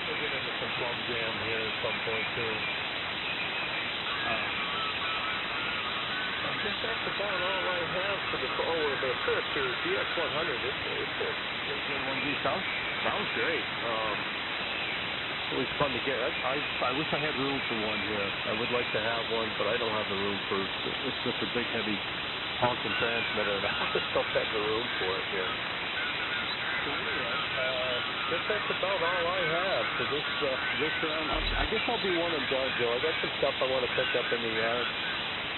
[SPEAKER 11] we'll get into some plum jam here at some point too. I guess that's about all I have for the first here. DX100. It's good one. Sounds great. It's always fun to get. I wish I had room for one here. I would like to have one, but I don't have the room for it. It's such a big, heavy honking transmitter, and I just don't have the room for it here. So anyway, that's about all I have for this round. I guess I'll be one and done, Joe. I got some stuff I want to pick up in the yard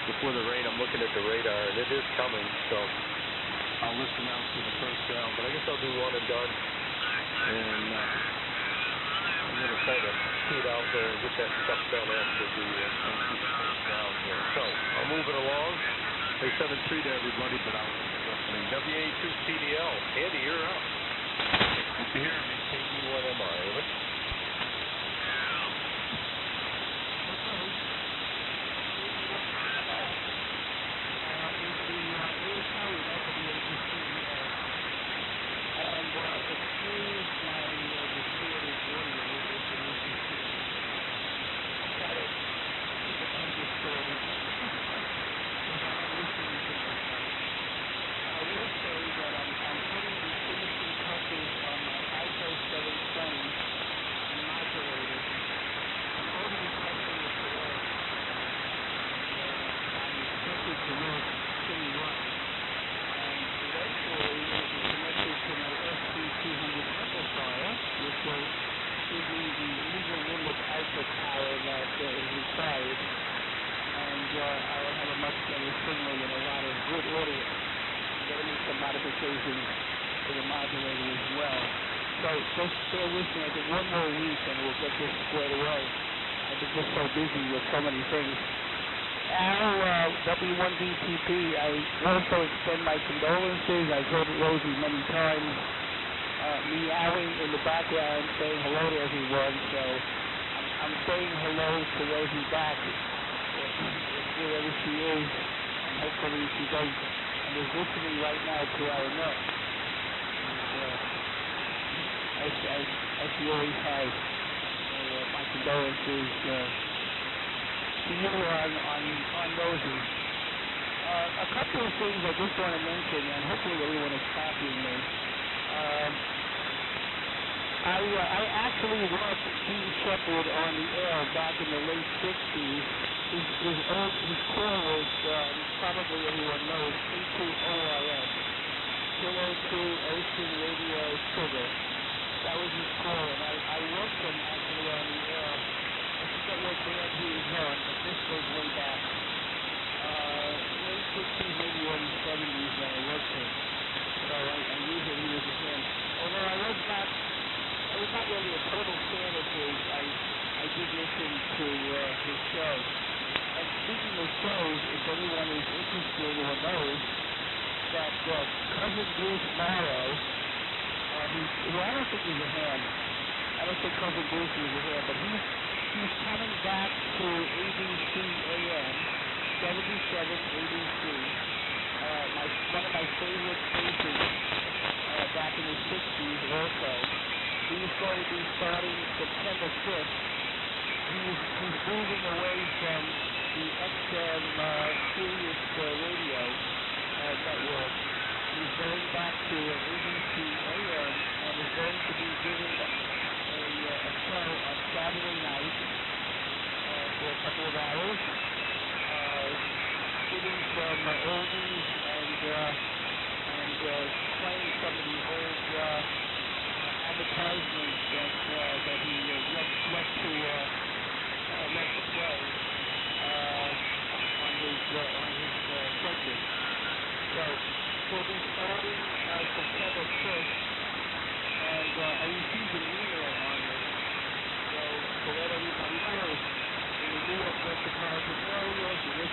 [SPEAKER 11] before the rain. I'm looking at the radar, and it is coming, so I'll listen out for the first round. But I guess I'll do one and done, and I'm going to try to scoot out there and get that stuff done after the first round here. So I'll move it along. Hey, 7-3 to everybody, but I'll listening. WA2CDL. Andy, you're up. Good to hear me. KD1MI, over.
[SPEAKER 2] Just bear with me. I think one more week and we'll get this squared away. I've been just so busy with so many things. Al, W1BTP, I also extend my condolences. I've heard Rosie many times meowing in the background saying hello to everyone, so I'm saying hello to Rosie back wherever she is, and hopefully she does and is listening right now to our net. As she always has. My condolences to you on Rosie. A couple of things I just want to mention, and hopefully everyone is copying me. I actually worked Gene Shepard on the air back in the late 60s. His call was, probably everyone knows, A2ORS, Kilo 2 Ocean Radio Sugar. That was his call, and I worked him actually on the air. I forget what band he was on, but this goes way back. Late 60s, maybe early 70s when I worked him. So I knew that he was a fan. Although I was not really a total fan of his. I did listen to his show. And speaking of shows, if anyone is interested or knows, that Cousin Bruce Morrow, I don't think he's a ham. I don't think Cousin Bruce is a ham, but he's coming back to ABC AM, 77 ABC. One of my favorite stations back in the 60s also. He's going to be starting September 5th. He's moving away from the XM Sirius radio network. He's going back to ABC AM and is going to be giving a show on Saturday night for a couple of hours, giving some oldies and playing some of the old advertisements that he left to play on his segment. So we'll be starting September 5th, and I received an email on this. So to let everybody know, in the New York metropolitan area, if you wish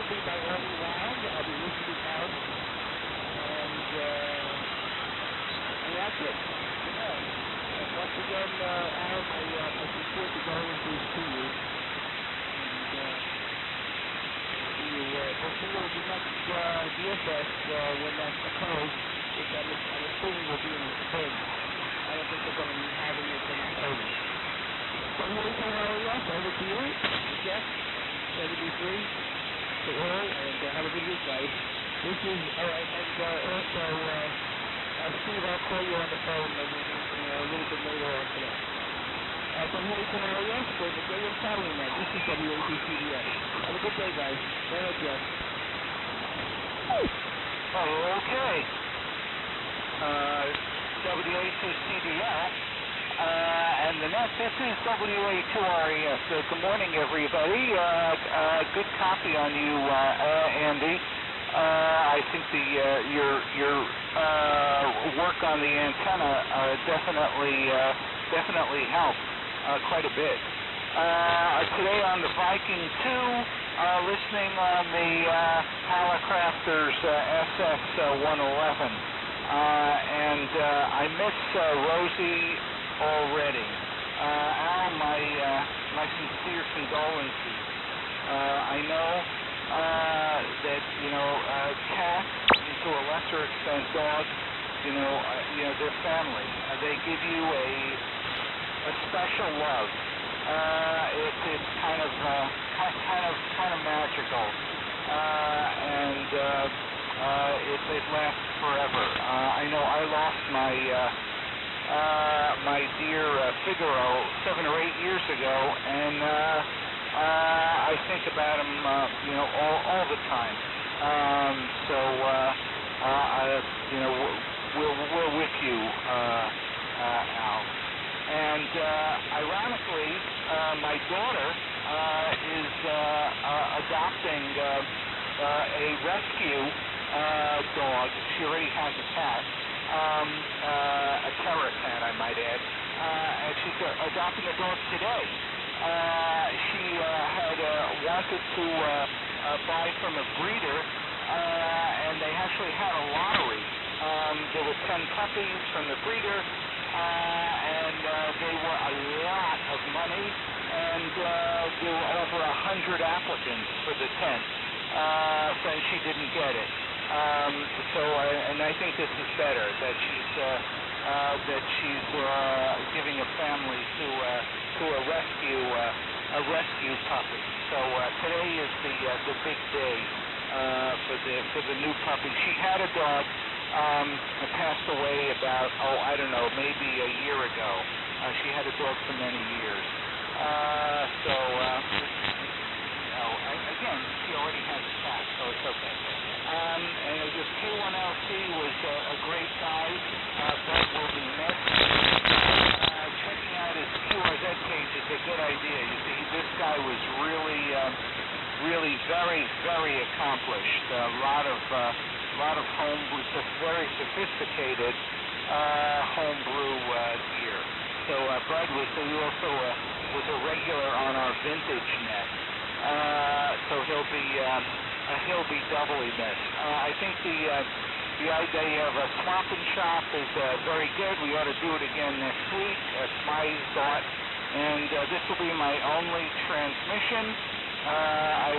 [SPEAKER 2] will be my only round. I'll be listening out. And that's it. You know. And once again, Al, my sincere condolences to you. And hopefully we'll be next DFS when that occurs, which I'm assuming will be in the spring. I don't think they're going to be having it in October. So we'll say yes, over to you. Jeff, 73, to all, and have a good week, guys. This is, alright, and also, Steve, I'll call you on the phone maybe, a little bit later on today. From here tomorrow, yes, for the day of Saturday night. This is WATCDS. Have a good day, guys. Go ahead, Jeff. Okay. WATCDS. And the next, this is WA2RES. Good morning, everybody. Good copy on you, Andy. I think your work on the antenna definitely helped quite a bit. Today on the Viking 2, listening on the Hallicrafters SS-111. And I miss Rosie already. Al, my sincere condolences. I know that, cats, and to a lesser extent dogs, they're family. They give you a special love. It's kind of magical, and it lasts forever. I know I lost my dear Figaro 7 or 8 years ago, and I think about him, all the time. We're with you, Al. And ironically, my daughter is adopting a rescue dog. She already has a cat, a terror cat, I might add. And she's adopting a dog today. She had wanted to buy from a breeder, and they actually had a lottery. There were 10 puppies from the breeder, and they were a lot of money, and there were over 100 applicants for the 10. So she didn't get it. And I think this is better, that she's giving a family to a rescue puppy. So today is the big day for the new puppy. She had a dog. Passed away about, maybe a year ago. She had a dog for many years. Again, she already has a cat, so it's okay. And this K1LC was a great guy. Bud will be missed. Checking out his QRZ cage is a good idea. You see, this guy was really very, very accomplished. A lot of homebrew, very sophisticated homebrew gear. So Bud was a regular on our vintage net. So he'll be doubly missed. I think the idea of a swap and shop is very good. We ought to do it again next week. That's my thought. And this will be my only transmission. I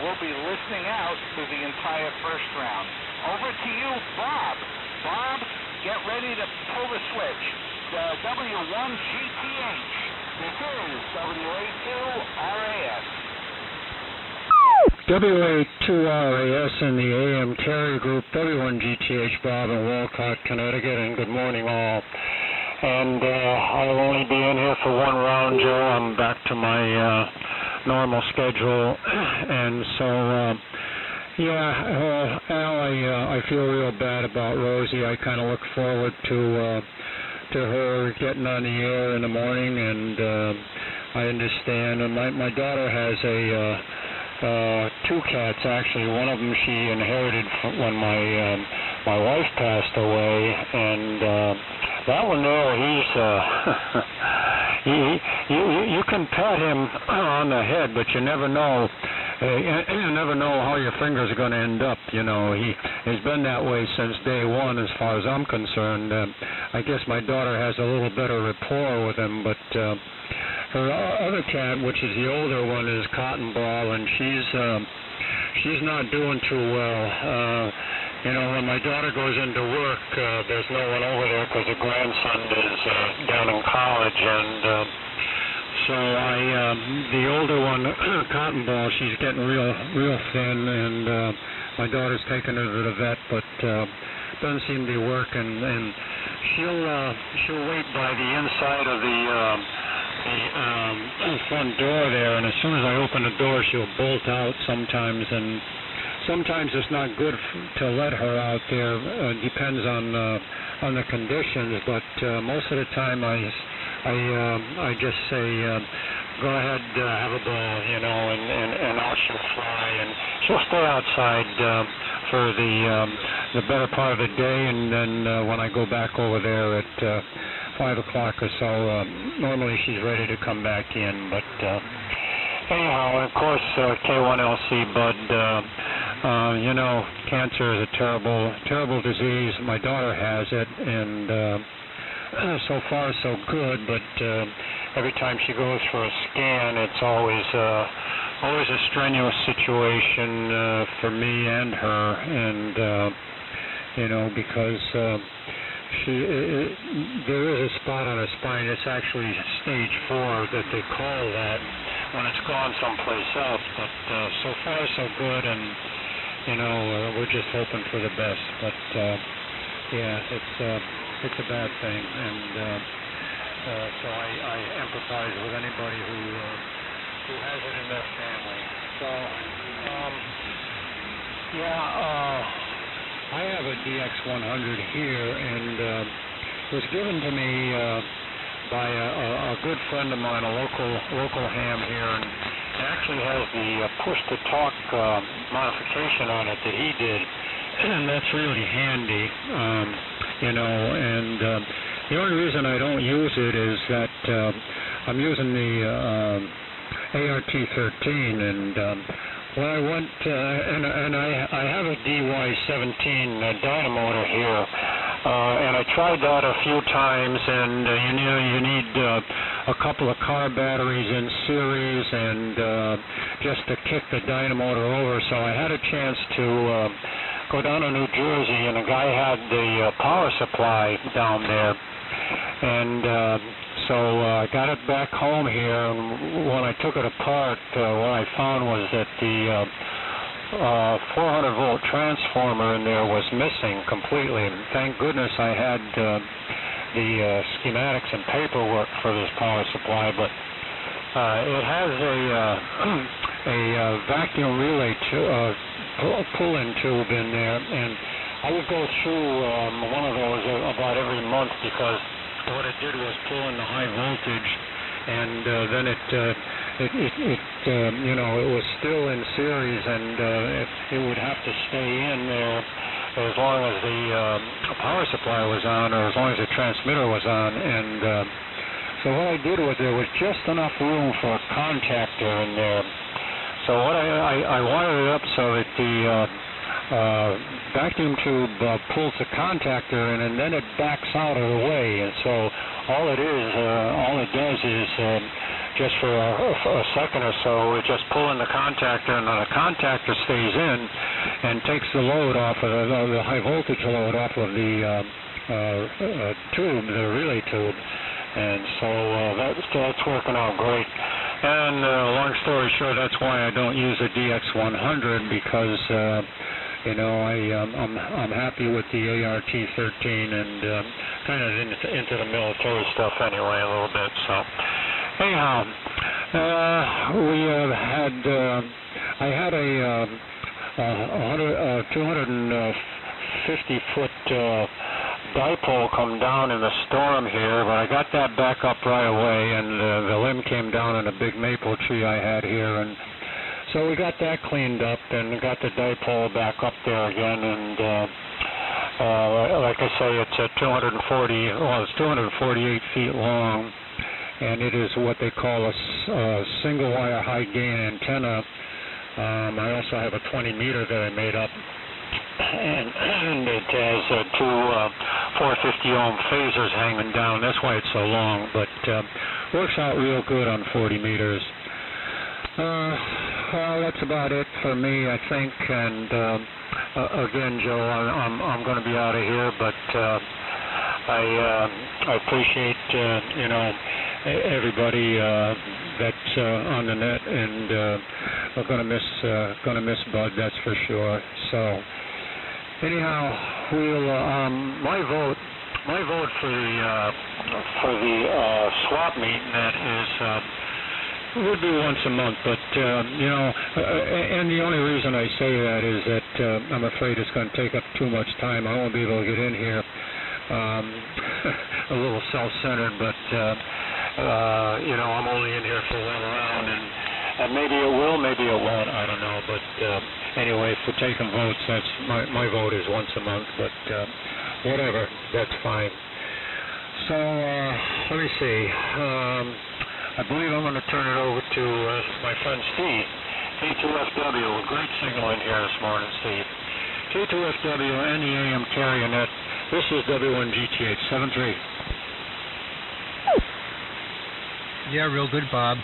[SPEAKER 2] will be listening out through the entire first round. Over to you, Bob. Bob, get ready to pull the switch. W1GTH. This is WA2RAS.
[SPEAKER 3] WA2RAS in the AM carrier group, W1GTH, Bob in Walcott, Connecticut, and good morning all. And I'll only be in here for one round, Joe. I'm back to my normal schedule, and so Al, I feel real bad about Rosie. I kind of look forward to her getting on the air in the morning, and I understand. And my daughter has two cats actually. One of them she inherited when my wife passed away, and that one there, he's you can pat him on the head, but you never know you never know how your fingers are going to end up. You know, he's been that way since day one, as far as I'm concerned. I guess my daughter has a little better rapport with him, but her other cat, which is the older one, is Cotton Ball, and she's not doing too well. You know, when my daughter goes into work, there's no one over there because the grandson is down in college, and so the older one, Cotton Ball, she's getting real thin, and my daughter's taking her to the vet, but doesn't seem to be working. And she'll wait by the inside of the front door there, and as soon as I open the door, she'll bolt out sometimes, and sometimes it's not good to let her out there. Depends on the conditions, but most of the time I just say, go ahead, have a ball, you know, and out she'll fly, and she'll stay outside for the better part of the day, and then when I go back over there at 5 o'clock or so, normally she's ready to come back in. But anyhow, of course, K1LC, Bud, you know, cancer is a terrible disease. My daughter has it, and so far so good, but every time she goes for a scan, it's always a strenuous situation for me and her, and you know, because there is a spot on her spine. It's actually stage 4 that they call that when it's gone someplace else, but so far so good, and you know, we're just hoping for the best, but yeah, it's a bad thing, and so I empathize with anybody who has it in their family. So I have a DX100 here, and it was given to me by a good friend of mine, a local ham here, and it actually has the push-to-talk modification on it that he did, and that's really handy, you know, and the only reason I don't use it is that I'm using the ART-13, and when I went, and I have a DY17 dynamotor here, and I tried that a few times, and you need a couple of car batteries in series, and just to kick the dynamotor over. So I had a chance to go down to New Jersey, and a guy had the power supply down there, and so I got it back home here, and when I took it apart, what I found was that the 400-volt transformer in there was missing completely. And thank goodness I had the schematics and paperwork for this power supply, but it has a vacuum relay pull-in tube in there, and I would go through one of those about every month, because what it did was pull in the high voltage, and then it you know, it was still in series, and it would have to stay in there as long as the power supply was on, or as long as the transmitter was on. And so what I did was, there was just enough room for a contactor in there. So what I wired it up so that the vacuum tube pulls the contactor in, and then it backs out of the way. And so all it does is just for a second or so, it's just pulling the contactor, and then the contactor stays in and takes the load off of the high voltage load off of the tube, the relay tube. And so that's working out great. And long story short, that's why I don't use a DX100, because you know, I'm happy with the ART-13, and kind of into the military stuff anyway a little bit. So anyhow, I had a 250-foot dipole come down in the storm here, but I got that back up right away, and the limb came down in a big maple tree I had here, and so we got that cleaned up and got the dipole back up there again, and like I say, it's at 248 feet long, and it is what they call a single wire high gain antenna. I also have a 20 meter that I made up, and it has two 450 ohm phasers hanging down. That's why it's so long, but works out real good on 40 meters. Well, that's about it for me, I think. And again, Joe, I'm going to be out of here, but I appreciate everybody that's on the net, and we're going to miss Bud, that's for sure. So anyhow, we'll my vote for the swap meet net is. It would be once a month, but, and the only reason I say that is that I'm afraid it's going to take up too much time. I won't be able to get in here. A little self-centered, but, I'm only in here for 1 round, and maybe it will, maybe it won't, I don't know. But anyway, for taking votes, that's my vote is once a month, but whatever, that's fine. So, let me see. I believe I'm going to turn it over to my friend Steve, K2FW. Great signal in here this morning, Steve. K2FW and the AM carrier net. This is W1GTH 73.
[SPEAKER 5] Yeah, real good, Bob.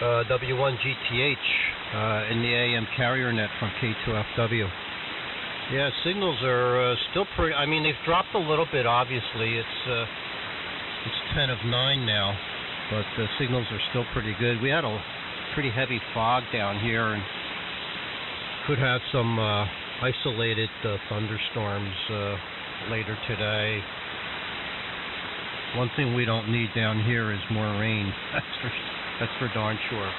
[SPEAKER 5] W1GTH in the AM carrier net from K2FW. Yeah, signals are still pretty. I mean, they've dropped a little bit. Obviously, it's 10 of 9 now, but the signals are still pretty good. We had a pretty heavy fog down here, and could have some isolated thunderstorms later today. One thing we don't need down here is more rain. That's for darn sure.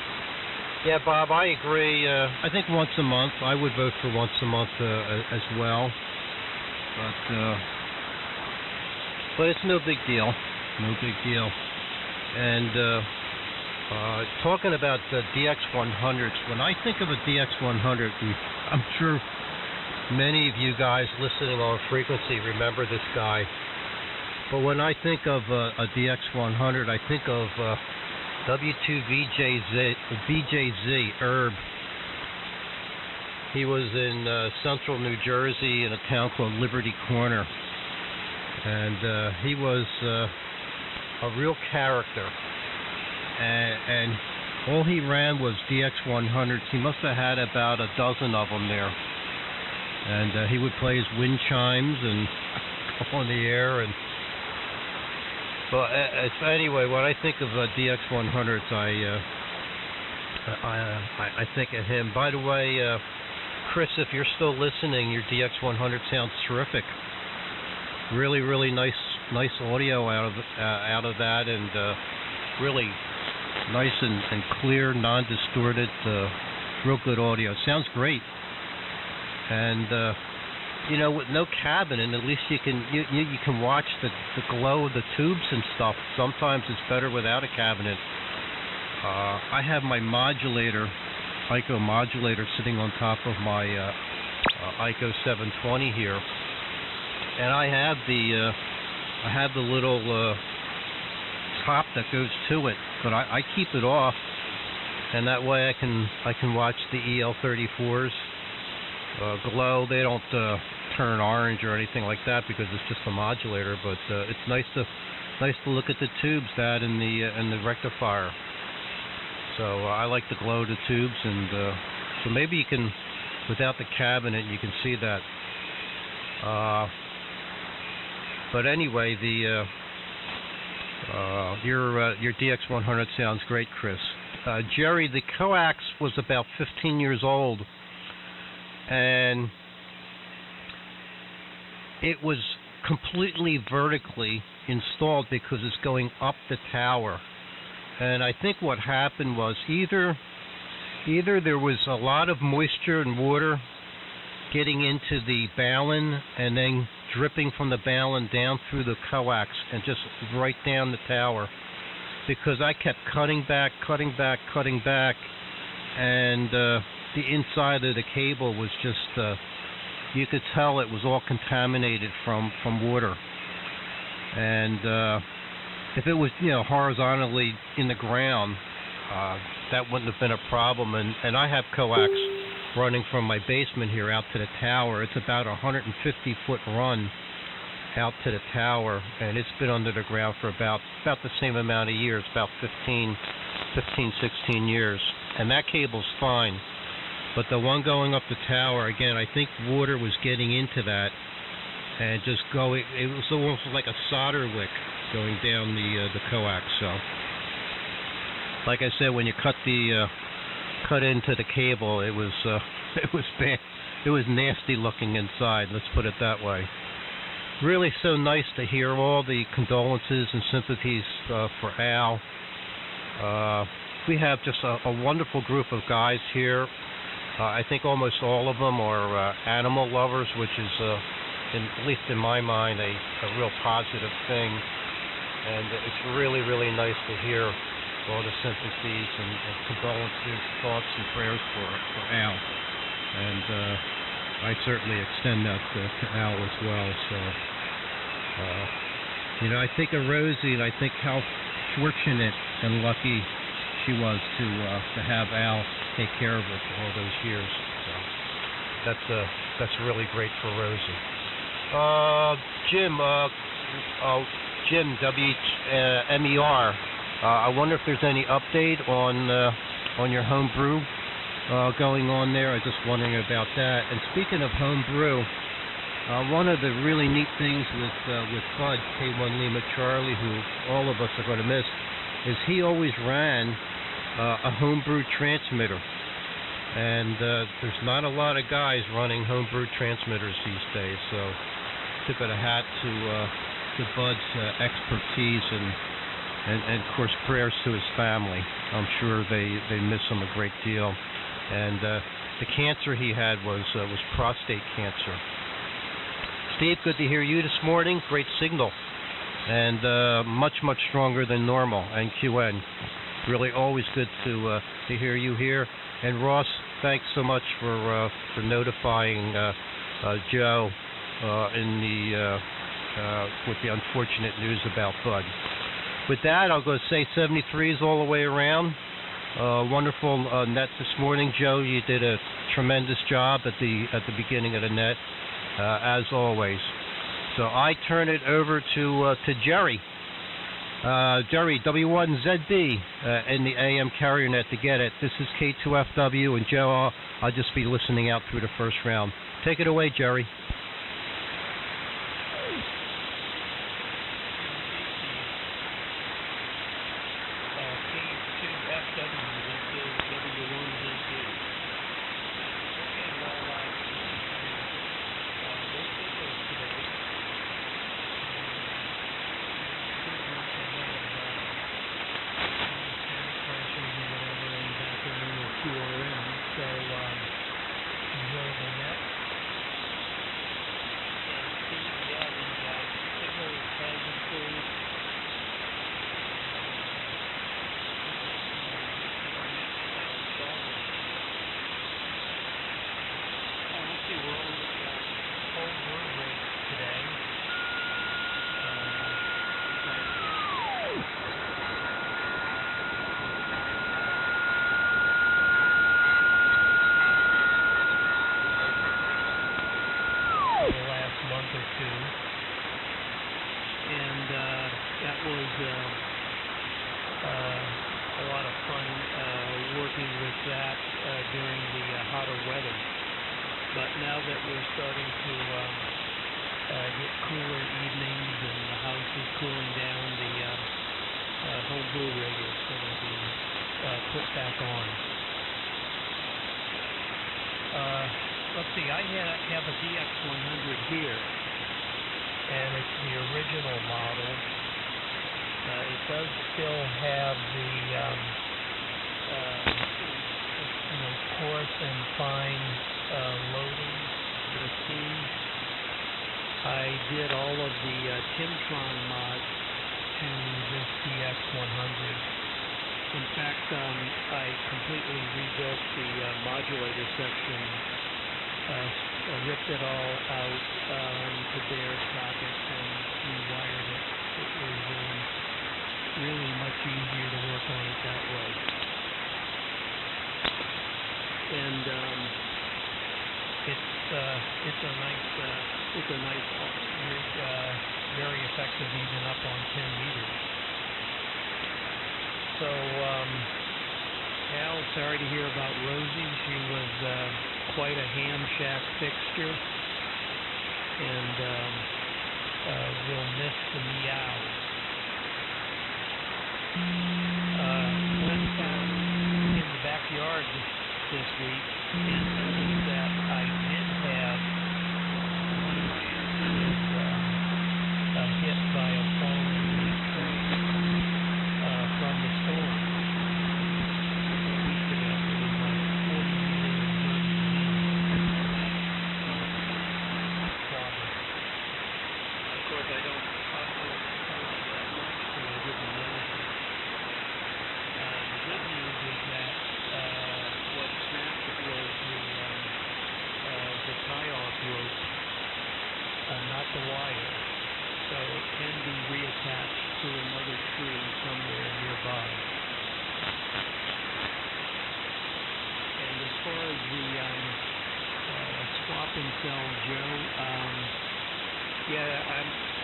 [SPEAKER 5] Yeah, Bob, I agree. I think once a month. I would vote for once a month as well. But it's no big deal. No big deal. And talking about the DX100s, when I think of a DX100, and I'm sure many of you guys listening on frequency remember this guy, but when I think of a DX100, I think of W2VJZ, Herb. He was in central New Jersey in a town called Liberty Corner, and he was a real character, and all he ran was DX100s. He must have had about a dozen of them there, and he would play his wind chimes and go on the air. And but anyway, when I think of DX100s, I think of him. By the way, Chris, if you're still listening, your DX100 sounds terrific. Really, really nice audio out of that, and really nice and clear, non-distorted, real good audio. Sounds great. And with no cabinet, at least you can watch the glow of the tubes and stuff. Sometimes it's better without a cabinet. I have my modulator, ICO modulator, sitting on top of my ICO 720 here. And I have the little top that goes to it, but I keep it off, and that way I can watch the EL34s glow. They don't turn orange or anything like that because it's just a modulator. But it's nice to look at the tubes, that and the rectifier. So I like the glow of the tubes, and so maybe you can, without the cabinet, you can see that. But anyway, your DX100 sounds great, Chris. Jerry, the coax was about 15 years old, and it was completely vertically installed because it's going up the tower. And I think what happened was either there was a lot of moisture and water getting into the balun and then dripping from the balun down through the coax and just right down the tower, because I kept cutting back, and the inside of the cable was just, you could tell it was all contaminated from water. And if it was, horizontally in the ground, that wouldn't have been a problem. And I have coax running from my basement here out to the tower. It's about a 150-foot run out to the tower, and it's been under the ground for about the same amount of years, about 15, 16 years. And that cable's fine. But the one going up the tower, again, I think water was getting into that and just going, it was almost like a solder wick going down the coax. So, like I said, when you cut into the cable, it was bad. It was nasty looking inside, let's put it that way. Really so nice to hear all the condolences and sympathies for Al. We have just a wonderful group of guys here. I think almost all of them are animal lovers, which is, at least in my mind, a real positive thing. And it's really, really nice to hear all the sympathies and condolences, thoughts, and prayers for Al. And I certainly extend that to Al as well. So, I think of Rosie, and I think how fortunate and lucky she was to have Al take care of her for all those years. So that's really great for Rosie. Jim, WMER. I wonder if there's any update on your home brew going on there. I'm just wondering about that. And speaking of home brew, one of the really neat things with Bud K1 Lima Charlie, who all of us are going to miss, is he always ran a homebrew transmitter, and there's not a lot of guys running homebrew transmitters these days. So, tip of the hat to Bud's expertise and of course prayers to his family. I'm sure they miss him a great deal. And the cancer he had was prostate cancer. Steve, good to hear you this morning. Great signal, and much stronger than normal. And QN. Really always good to hear you here. And Ross, thanks so much for notifying Joe with the unfortunate news about Bud. With that, I'll go say 73s all the way around. Wonderful net this morning, Joe. You did a tremendous job at the beginning of the net, as always. So I turn it over to Jerry. Jerry, W1ZB in the AM carrier net to get it. This is K2FW, and Joe, I'll just be listening out through the first round. Take it away, Jerry.
[SPEAKER 4] Let's see, I have a DX100 here, and it's the original model. It does still have the coarse and fine loading for the seams. I did all of the Timtron mods to this DX100. In fact, I completely rebuilt the modulator section, ripped it all out to bare sockets and rewired it. It was really much easier to work on it that way. and it's a nice rig, very effective even up on 10 meters. So Al, sorry to hear about Rosie. She was quite a ham shack fixture, and we'll miss the meows. Went in the backyard this week and noticed that I did have one of my antennas hit by a falling leaf train from the storm. A week ago, it was like 40 meters problem. Of course, I don't talk to it that much, so I didn't notice it. The good news is that what snapped it was the tie-off rope, not the wire, so it can be reattached to another tree somewhere nearby. And as far as the swap and sell Joe,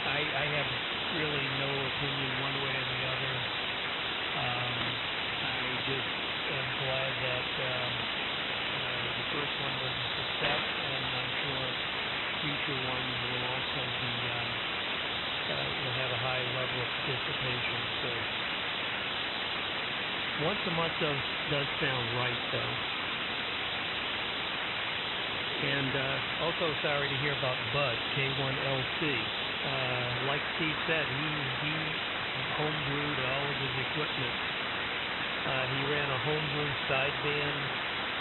[SPEAKER 4] I have really no opinion one way or the other. I just am glad that the first one was a success, and I'm sure future ones will also be will have a high level of participation. So once a month does sound right, though. And also sorry to hear about Bud, K1LC. Like Steve said, he homebrewed all of his equipment. He ran a homebrew sideband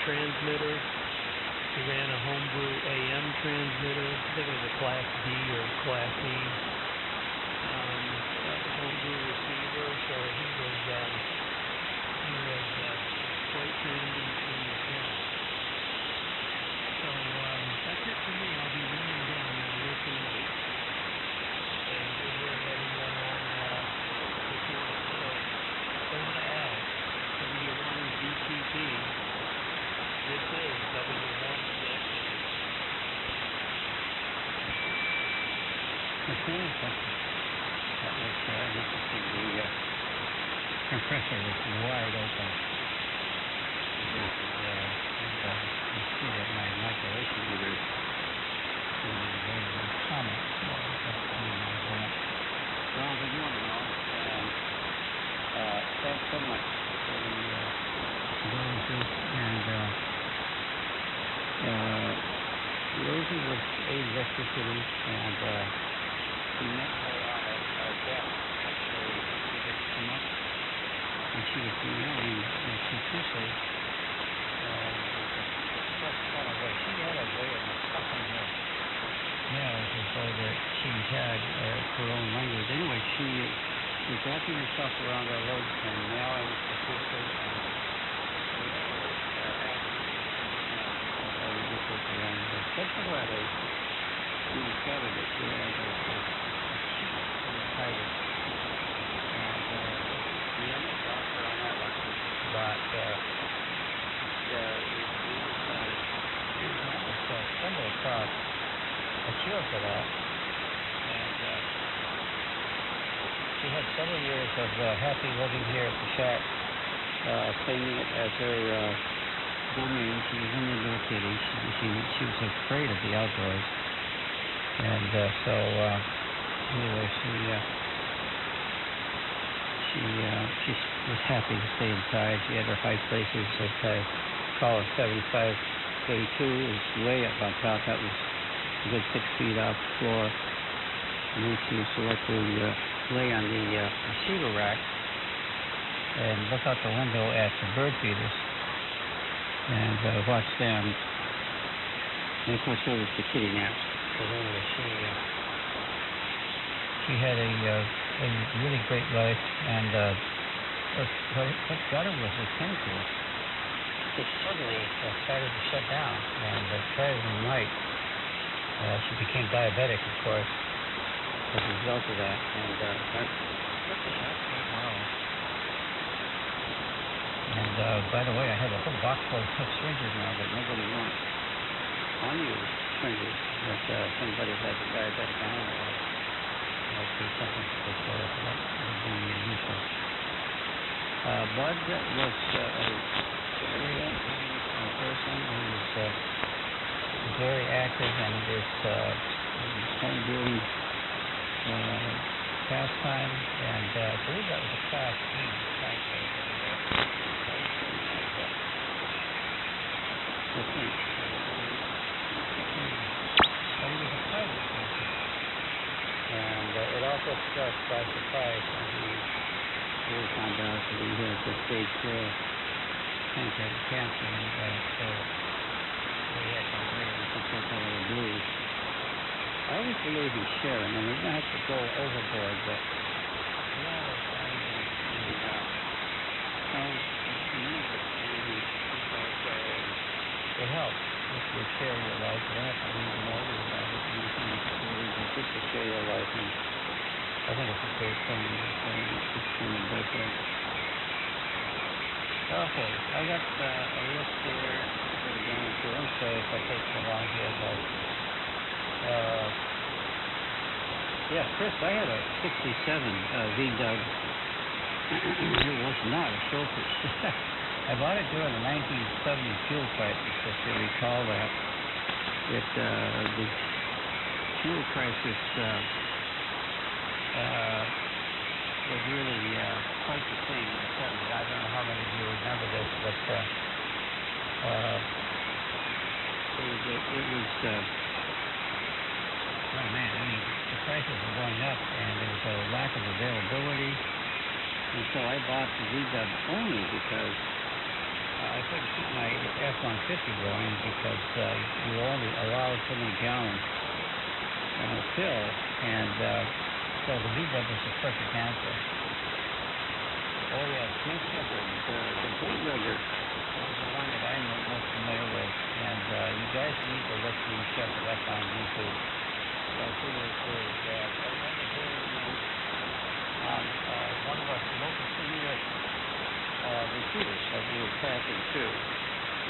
[SPEAKER 4] transmitter. He ran a homebrew AM transmitter. I think it was a Class D or Class E homebrew receiver. So he was quite handy in the account. So that's it for me. I'll be running down now real tonight. And we'll hear everyone on this morning. So over to Al, W1 DTP. This is W1 Net News.
[SPEAKER 6] Okay, that was interesting. The compressor was wide open. You see that my modulation meter is very common. Well, good morning, all. Thanks so much for the condolences. And Rosie was aged electricity, and we met her on a deck. Actually, she had come up, and she was yelling profusely. She had a way of stuffing her nails as though that she had her own language. Anyway, she was wrapping herself around our legs and yelling profusely. Subsequently, we discovered that she had a tighter. And we ended up doctor on that one. But stumbled across a cure for that. And she had several years of happy living here at the shack, claiming it as her domain. She was only a little kitty. She was afraid of the outdoors. And anyway, she was happy to stay inside. She had her high places that I call it 75. 32 is way up on top. That was a good 6 feet off the floor. And then she used to like to lay on the receiver rack and look out the window at the bird feeders and watch them. And of course, so was the kitty naps. But anyway, she had a really great life, and what got her was her chemicals. It suddenly started to shut down, and prior to the night, she became diabetic, of course, as a result of that. And And by the way, I have a whole box full of stringers now that nobody wants. Unused stringers that somebody has a diabetic animal or do something for it. That would be useful. Bud was a person who was very active in his home brewing pastime, and I believe that was a Class E. And it also struck by surprise when he really found out that he had the stage 4 pancreatic cancer, and so he had some very success out of the blues. I always believe in sharing, and we don't have to go overboard, but it helps if you share your life. You don't have to read more about it. Just to share your life, and I think it's a great thing. It's kind of better. Okay, I got a list here we're going through. I'm sorry if I take so long here, but yeah, Chris, I had a 67 V-Dub. It was not a showpiece. I bought it during the 1970 fuel crisis, if you recall that. The fuel crisis was really quite the thing in the 70s. I don't know how many of you remember this, but it was, oh man, I mean, the prices were going up, and there was a lack of availability, and so I bought the V-Dub only because I couldn't keep my F-150 going because you were only allowed so many gallons on a fill, and so the V-Dub was the perfect answer. Oh yeah, Smith Shepard, the bootlegger, was the one that I'm most familiar with, and you guys need to look Smith Shepard up on YouTube. So I figured it was, I remember hearing him on one of our local premier repeaters that we were passing through,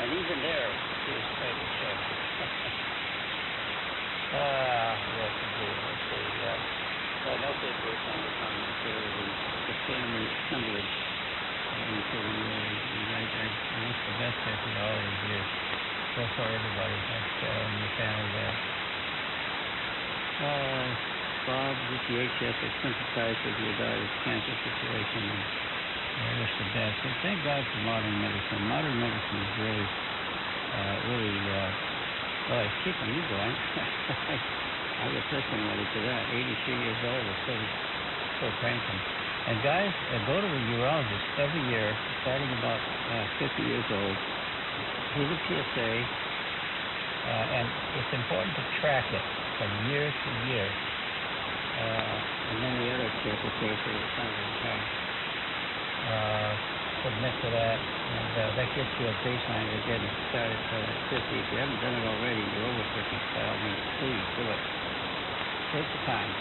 [SPEAKER 6] and even there, he was quite a show. Yes, indeed. Let's see. Well, no big work on the comments there. The family assemblage until the I wish the best after all these years. So for everybody. That's your family there. Bob, GTHS, I sympathize with your daughter's cancer situation, and I wish the best. And thank God for modern medicine. Modern medicine is really, well, it's keeping me going. I was testimony to that. 83 years old, is still cranking. And guys, go to the urologist every year, starting about 50 years old. Do the PSA, and it's important to track it from year to year. And then the other check, okay, so it's under submit to that, and that gets you a baseline to get it started at 50. If you haven't done it already, you're over 50, by all means, please do it. Take the time.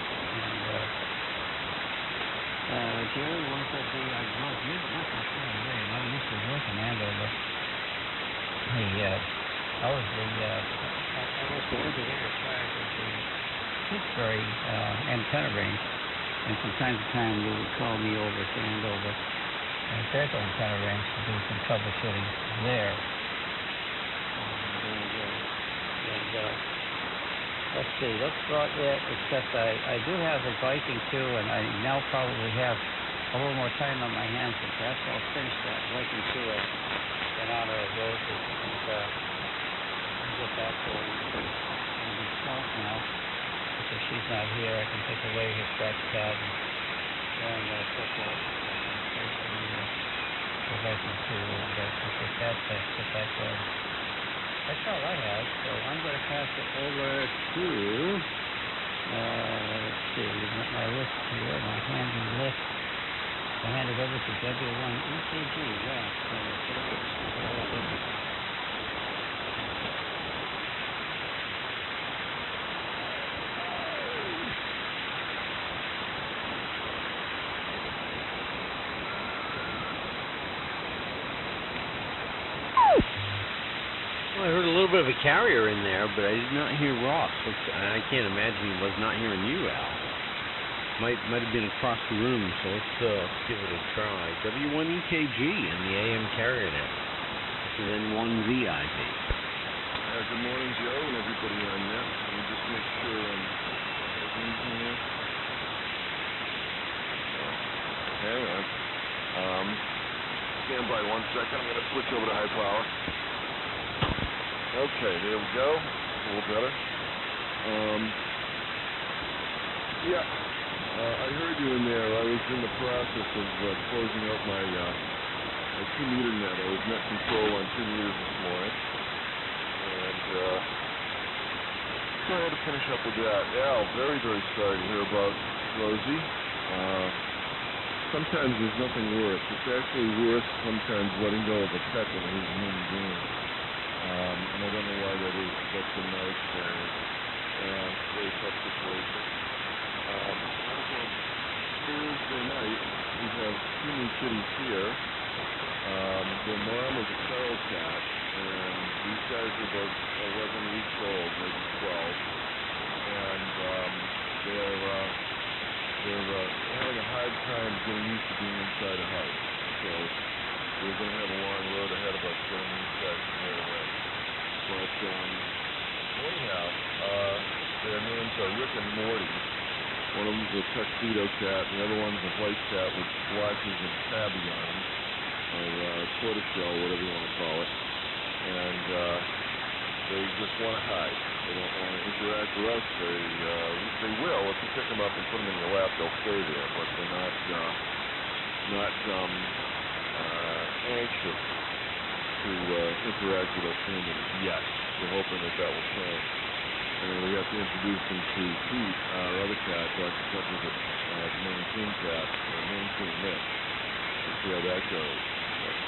[SPEAKER 6] And Jerry wants to be our growth. You're not going to say Jerry. I used to work in Andover. I was the engineer prior to the Tewksbury antenna range, and from time to time they would call me over to Andover and Fairfield antenna range to do some troubleshooting there. Let's see, let's go out there, except I do have a Viking too, and I now probably have a little more time on my hands, and perhaps I'll finish that Viking too in honor of Rosie, and get that going, because it'll be smart now, because she's not here. I can take away his scratch pad and so forth, the Viking too, and get that going. That's all I have, so I'm going to pass it over to, let's see, my list here, my handy list. I hand it over to W1 EKG,
[SPEAKER 1] little bit of a carrier in there, but I did not hear Ross. I can't imagine he was not hearing you, Al. Might have been across the room, so let's give it a try. W1EKG in the AM carrier net. This is N1VIP.
[SPEAKER 13] Good morning, Joe, and everybody on net. Let me just make sure I'm in here. Hang on. Stand by 1 second. I'm going to switch over to high power. Okay, there we go. A little better. Yeah. I heard you in there. I was in the process of closing out my 2-meter net. I was net control on 2 meters this morning. And so I had to finish up with that. Al, very, very sorry to hear about Rosie. Sometimes there's nothing worse. It's actually worse sometimes letting go of a pet than it is a human being. And I don't know why that is. That's been my experience. Very tough situation. Thursday night, we have 2 new kitties here. Their mom is a feral cat, and these guys are about 11 weeks old, maybe 12. And they're having a hard time getting used to being inside a house. So we're going to have a long road ahead of us getting these guys cleared away. But anyhow, their names are Rick and Morty. One of them's a tuxedo cat, the other one's a white cat with blotches and tabby on them, or tortoiseshell, whatever you want to call it. And they just want to hide. They don't want to interact with us. They will. If you pick them up and put them in your lap, they'll stay there. But they're not anxious to interact with us humans yet. We're hoping that will change. And we have to introduce them to Pete, our other cat, Dr. Tucker's Maine Coon cat, or Maine Coon Mitch. We'll see how that goes. But,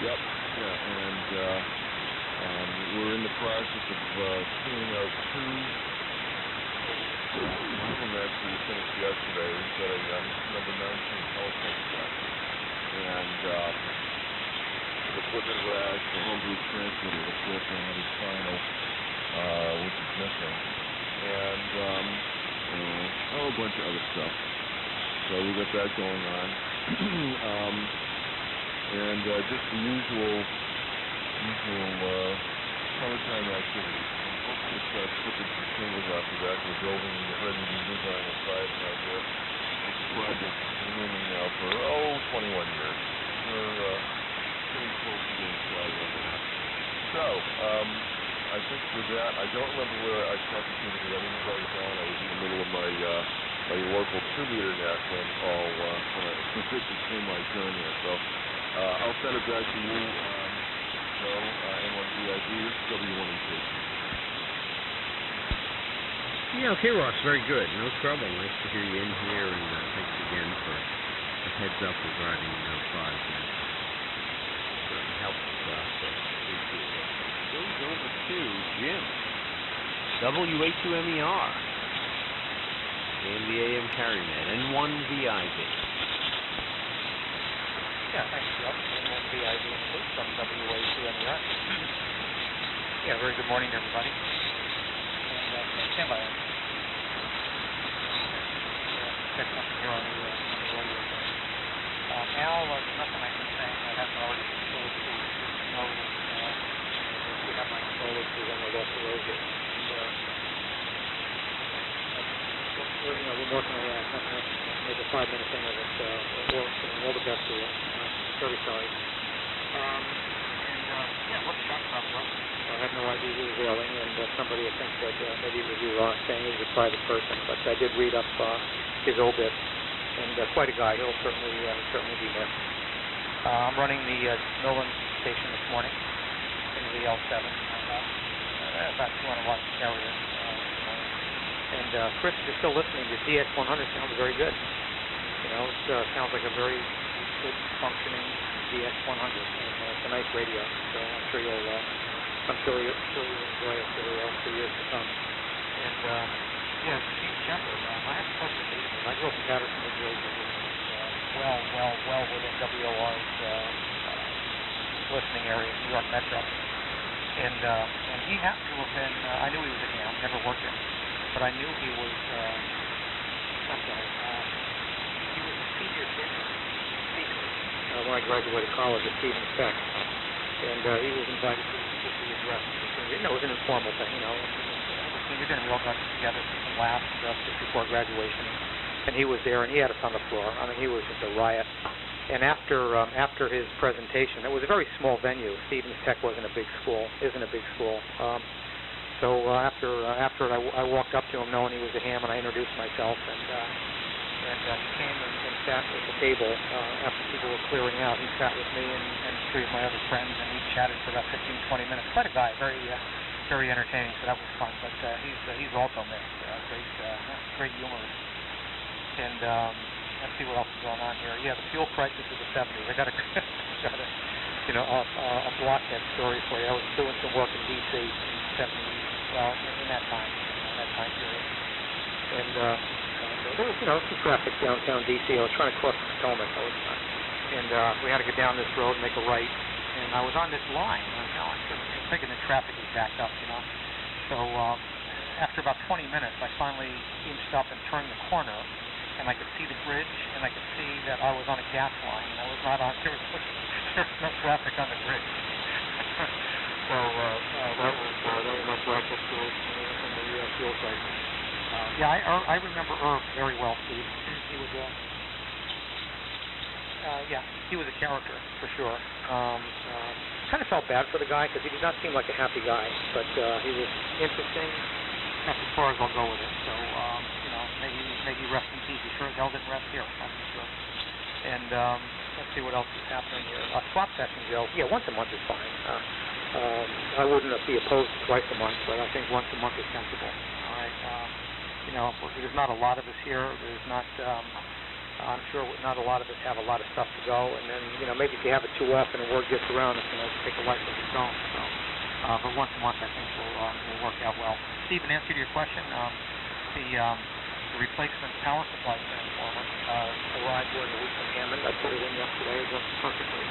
[SPEAKER 13] yep, yeah, and we're in the process of cleaning out 2. One of them actually finished yesterday. We've got a number 19 telephone set. And the equipment rack, the homebrew transmitter, the 400 final, which is missing, and a bunch of other stuff. So we got that going on, and just the usual summertime activities. I'm hoping to start flipping some shingles after that. We're building the ready to design a side out there. This project has been running now for 21 years. We're getting close to being started on that. So. I think with that, I don't remember where I stopped the because I didn't write it down. I was in the middle of my local 2-meter net when this became my turn here. So I'll send it back to you, Joe, N1VIP, W1EKG.
[SPEAKER 1] Yeah, okay, Ross, very good. No trouble. Nice to hear you in here, and thanks again for the heads up regarding flies. Certainly helps us. Goes over to Jim. WA2MER. And the AM carrier net. N1VIP.
[SPEAKER 7] Yeah, thanks, Joe. N1VIP from WA2MER. Yeah, very good morning, everybody. And stand by. Check something here on the radio. Al, there's nothing I can say I haven't already told you. No. We have my controller to when we're off the road here. We're working on that. Maybe a 5-minute thing of it. All the best to you. Very sorry. What's that from, Ross? I have no idea who was yelling, and somebody I think that maybe it was you, Ross, saying he was a private person. But I did read up his obit, and quite a guy. He'll certainly be missed. I'm running the Nolan station this morning. The L7, about 200 watts carrier. And Chris, if you're still listening, the DX100 sounds very good. You know, it sounds like a very good functioning DX100, and it's a nice radio. So I'm sure you'll enjoy it for years to come. And Steve Jumper, I have a question for you. I grew up in Patterson, New Jersey, well within WOR's listening area, New York Metro. And he happened to have been, I knew he was a ham, never worked him, but I knew he was, he was a senior speaker when I graduated college at Stevens Tech. And he was invited to the address. It was an informal thing, you know. We all got together for some laughs just before graduation. And he was there, and he had us on the floor. I mean, he was just a riot. And after his presentation, it was a very small venue. Stevens Tech isn't a big school. So after I walked up to him knowing he was a ham, and I introduced myself, and he came and sat at the table after people were clearing out. He sat with me and three of my other friends, and we chatted for about 15-20 minutes. Quite a guy, very entertaining. So that was fun. But he's also mixed, great humorist. And let's see what else is going on here. Yeah, the fuel crisis of the 70s. I got a blockhead story for you. I was doing some work in D.C. in the 70s. Well, in that time period. And there was, some traffic downtown D.C. I was trying to cross the Potomac. And we had to get down this road and make a right. And I was on this line. I was thinking the traffic was backed up, So after about 20 minutes, I finally inched up and turned the corner. And I could see the bridge, and I could see that I was on a gas line, and I was not on. There was no traffic on the bridge. So that was my practice story from the fuel crisis. I remember Irv very well, Steve. He was he was a character for sure. Kind of felt bad for the guy because he did not seem like a happy guy, but he was interesting. That's as far as I'll go with it. So maybe rest in peace. He sure as hell didn't rest here. That's for sure. And let's see what else is happening here. Swap session, Joe. Yeah, once a month is fine. I wouldn't be opposed to twice a month, but I think once a month is sensible. All right. There's not a lot of us here. There's not. I'm sure not a lot of us have a lot of stuff to go. And then maybe if you have it too often and word gets around, it's going to take a life of its own. So, but once a month, I think will work out well. Steve, in answer to your question, the replacement power supply transformer arrived during the week in Hammond. I put it in yesterday. It works perfectly.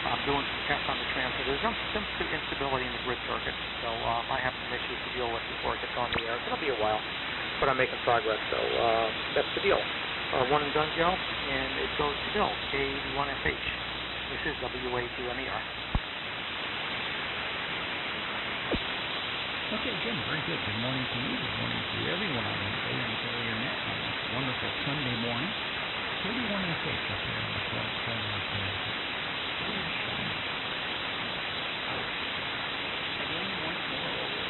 [SPEAKER 7] I'm doing some tests on the transmitter. There's some instability in the grid circuit, so I have some issues to deal with before it gets on the air. It'll be a while, but I'm making progress, so that's the deal. One and done, Joe, and it goes to Bill, K81FH. This is WA2MER.
[SPEAKER 14] Okay, Jim, very good. Good morning to you. Good morning to everyone on the AM Carrier Net on this wonderful Sunday morning. K81FH up here on the front corner of the again, once more over.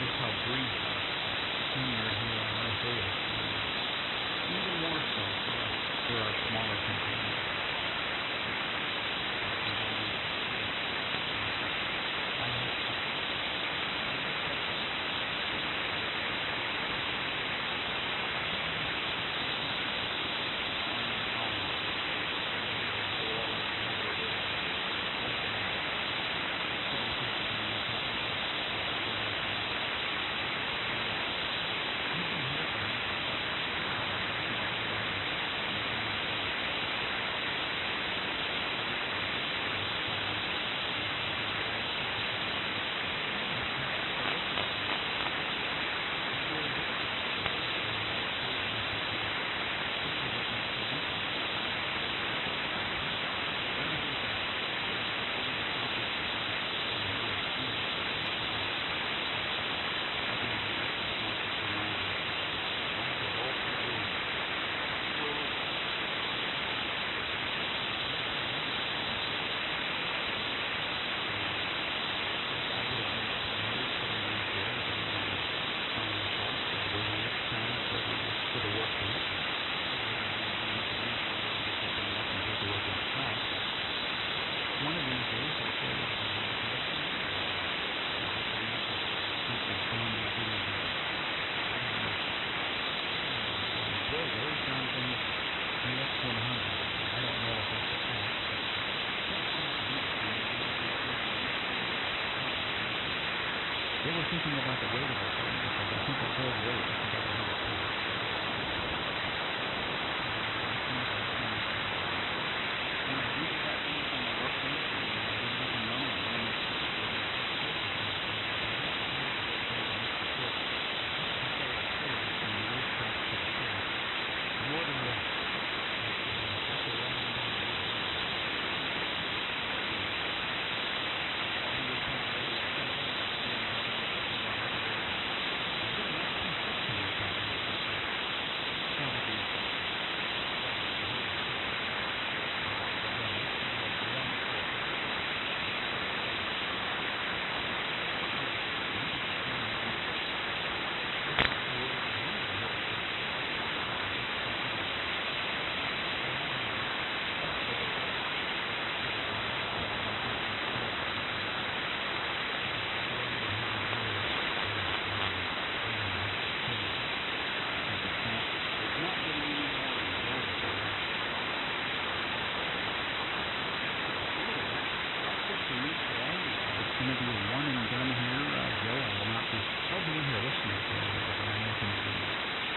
[SPEAKER 14] How brief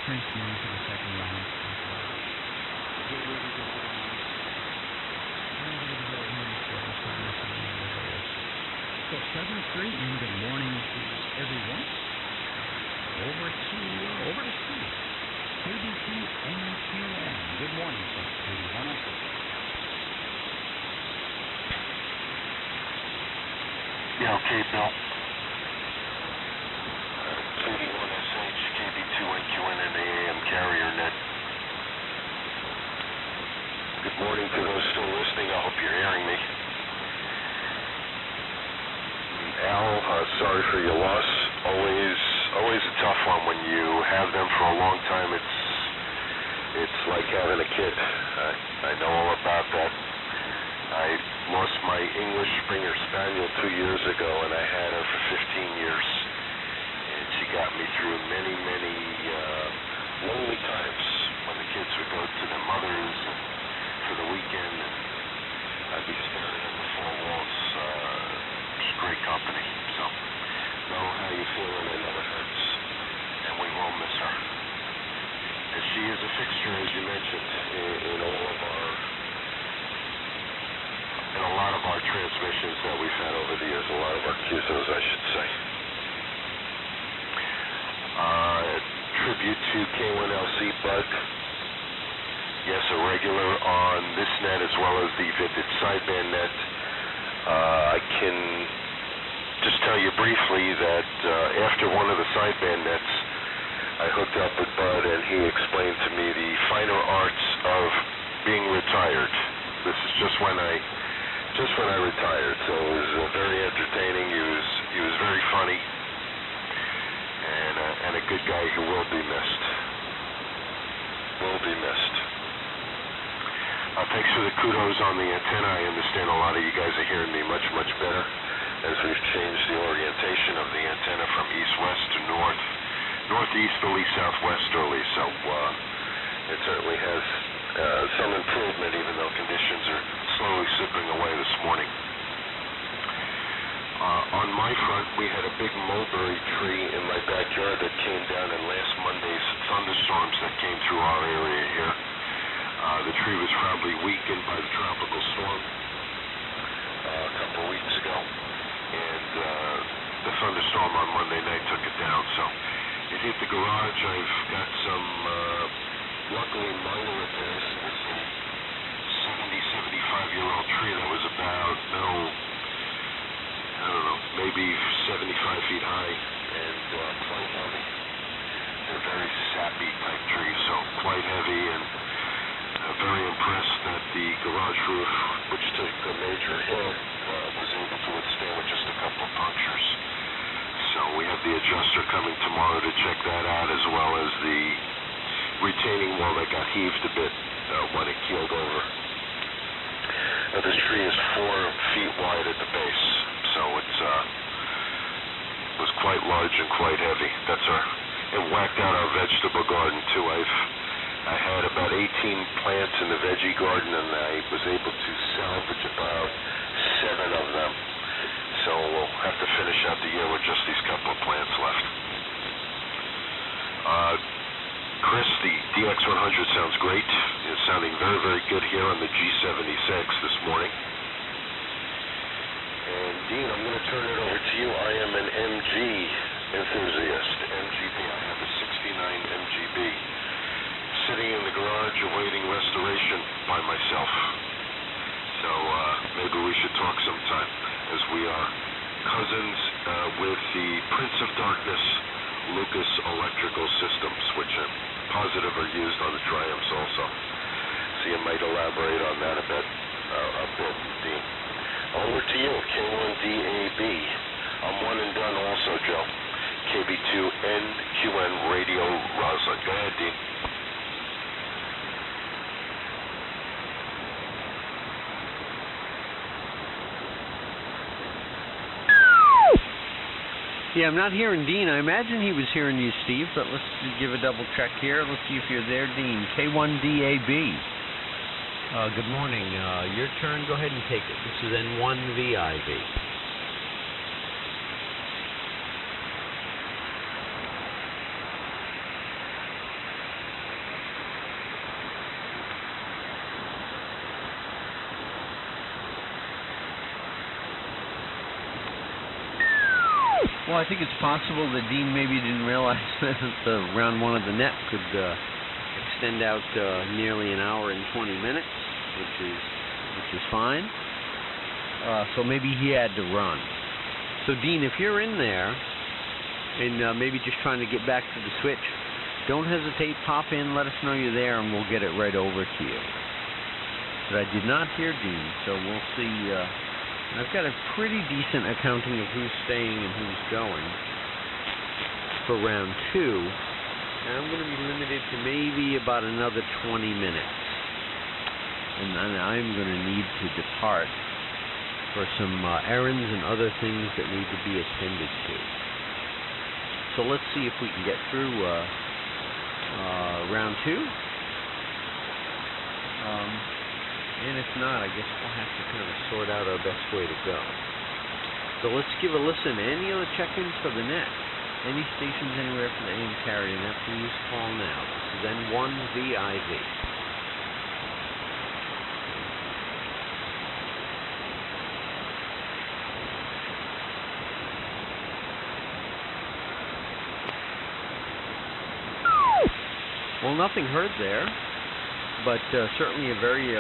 [SPEAKER 14] transferring to the second round. Get ready to go on. So 7-3, and good morning to everyone. Over to Steve. KBT NQN. Good morning, sir. 8106.
[SPEAKER 9] Yeah, okay, Bill. KD1SH, KB2NQN in the AM carrier net. Good morning to those still listening. I hope you're hearing me. Al, sorry for your loss. Always a tough one when you have them for a long time. It's like having a kid. I know all about that. I lost my English Springer Spaniel 2 years ago, and I had her for 15 years. And she got me through many lonely times when the kids would go to their mothers and for the weekend, and I'd be staring at the four walls. Great company, so know how you feel, and I know it hurts, and we will miss her. And she is a fixture, as you mentioned, in a lot of our transmissions that we've had over the years, a lot of our QSOs, I should say. Tribute to K1LC Bud. Yes, a regular on this net as well as the Vivid sideband net. I can just tell you briefly that after one of the sideband nets, I hooked up with Bud, and he explained to me the finer arts of being retired. This is just when I retired, so it was very entertaining. He was very funny, and a good guy who will be missed. Will be missed. Thanks for the kudos on the antenna. I understand a lot of you guys are hearing me much better as we've changed the orientation of the antenna from east-west to northeasterly, southwesterly. So it certainly has some improvement, even though conditions are slowly slipping away this morning. On my front, we had a big mulberry tree in my backyard that came down in last Monday's thunderstorms that came through our area here. The tree was probably weakened by the tropical storm a couple of weeks ago, and the thunderstorm on Monday night took it down. So it hit the garage. I've got some, luckily, minor repairs. It's a 75-year-old tree that was about, maybe 75 feet high and quite heavy. They're very sappy type trees, so quite heavy, and very impressed that the garage roof, which took a major hit, was able to withstand with just a couple of punctures. So we have the adjuster coming tomorrow to check that out, as well as the retaining wall that got heaved a bit when it keeled over. This tree is 4 feet wide at the base, so it was quite large and quite heavy. It whacked out our vegetable garden too. I had about 18 plants in the veggie garden, and I was able to salvage about 7 of them. So we'll have to finish out the year with just these couple of plants left. Chris, the DX100 sounds great. It's sounding very good here on the G76 this morning. And Dean, I'm going to turn it over to you. I am an MG enthusiast. MGB. I have a 69 MGB. Sitting in the garage awaiting restoration by myself. So maybe we should talk sometime, as we are cousins with the Prince of Darkness, Lucas Electrical Systems, which I'm positive are used on the Triumphs also. So you might elaborate on that a bit, Dean. Over to you, K1DAB. I'm one and done also, Joe. KB2NQN Radio Roslyn. Go ahead, Dean.
[SPEAKER 1] Yeah, I'm not hearing Dean. I imagine he was hearing you, Steve, but let's give a double check here. Let's see if you're there, Dean. K1DAB.
[SPEAKER 15] Good morning. Your turn. Go ahead and take it. This is N1VIV.
[SPEAKER 1] Well, I think it's possible that Dean maybe didn't realize that the round one of the net could extend out nearly an hour and 20 minutes, which is fine. So maybe he had to run. So Dean, if you're in there and maybe just trying to get back to the switch, don't hesitate. Pop in, let us know you're there, and we'll get it right over to you. But I did not hear Dean, so we'll see. I've got a pretty decent accounting of who's staying and who's going for round two. And I'm going to be limited to maybe about another 20 minutes. And then I'm going to need to depart for some errands and other things that need to be attended to. So let's see if we can get through round two. And if not, I guess we'll have to kind of sort out our best way to go. So let's give a listen. Any other check-ins for the net? Any stations anywhere for the AM carrier net, please call now. This is N1VIV. Well, nothing heard there, but certainly a very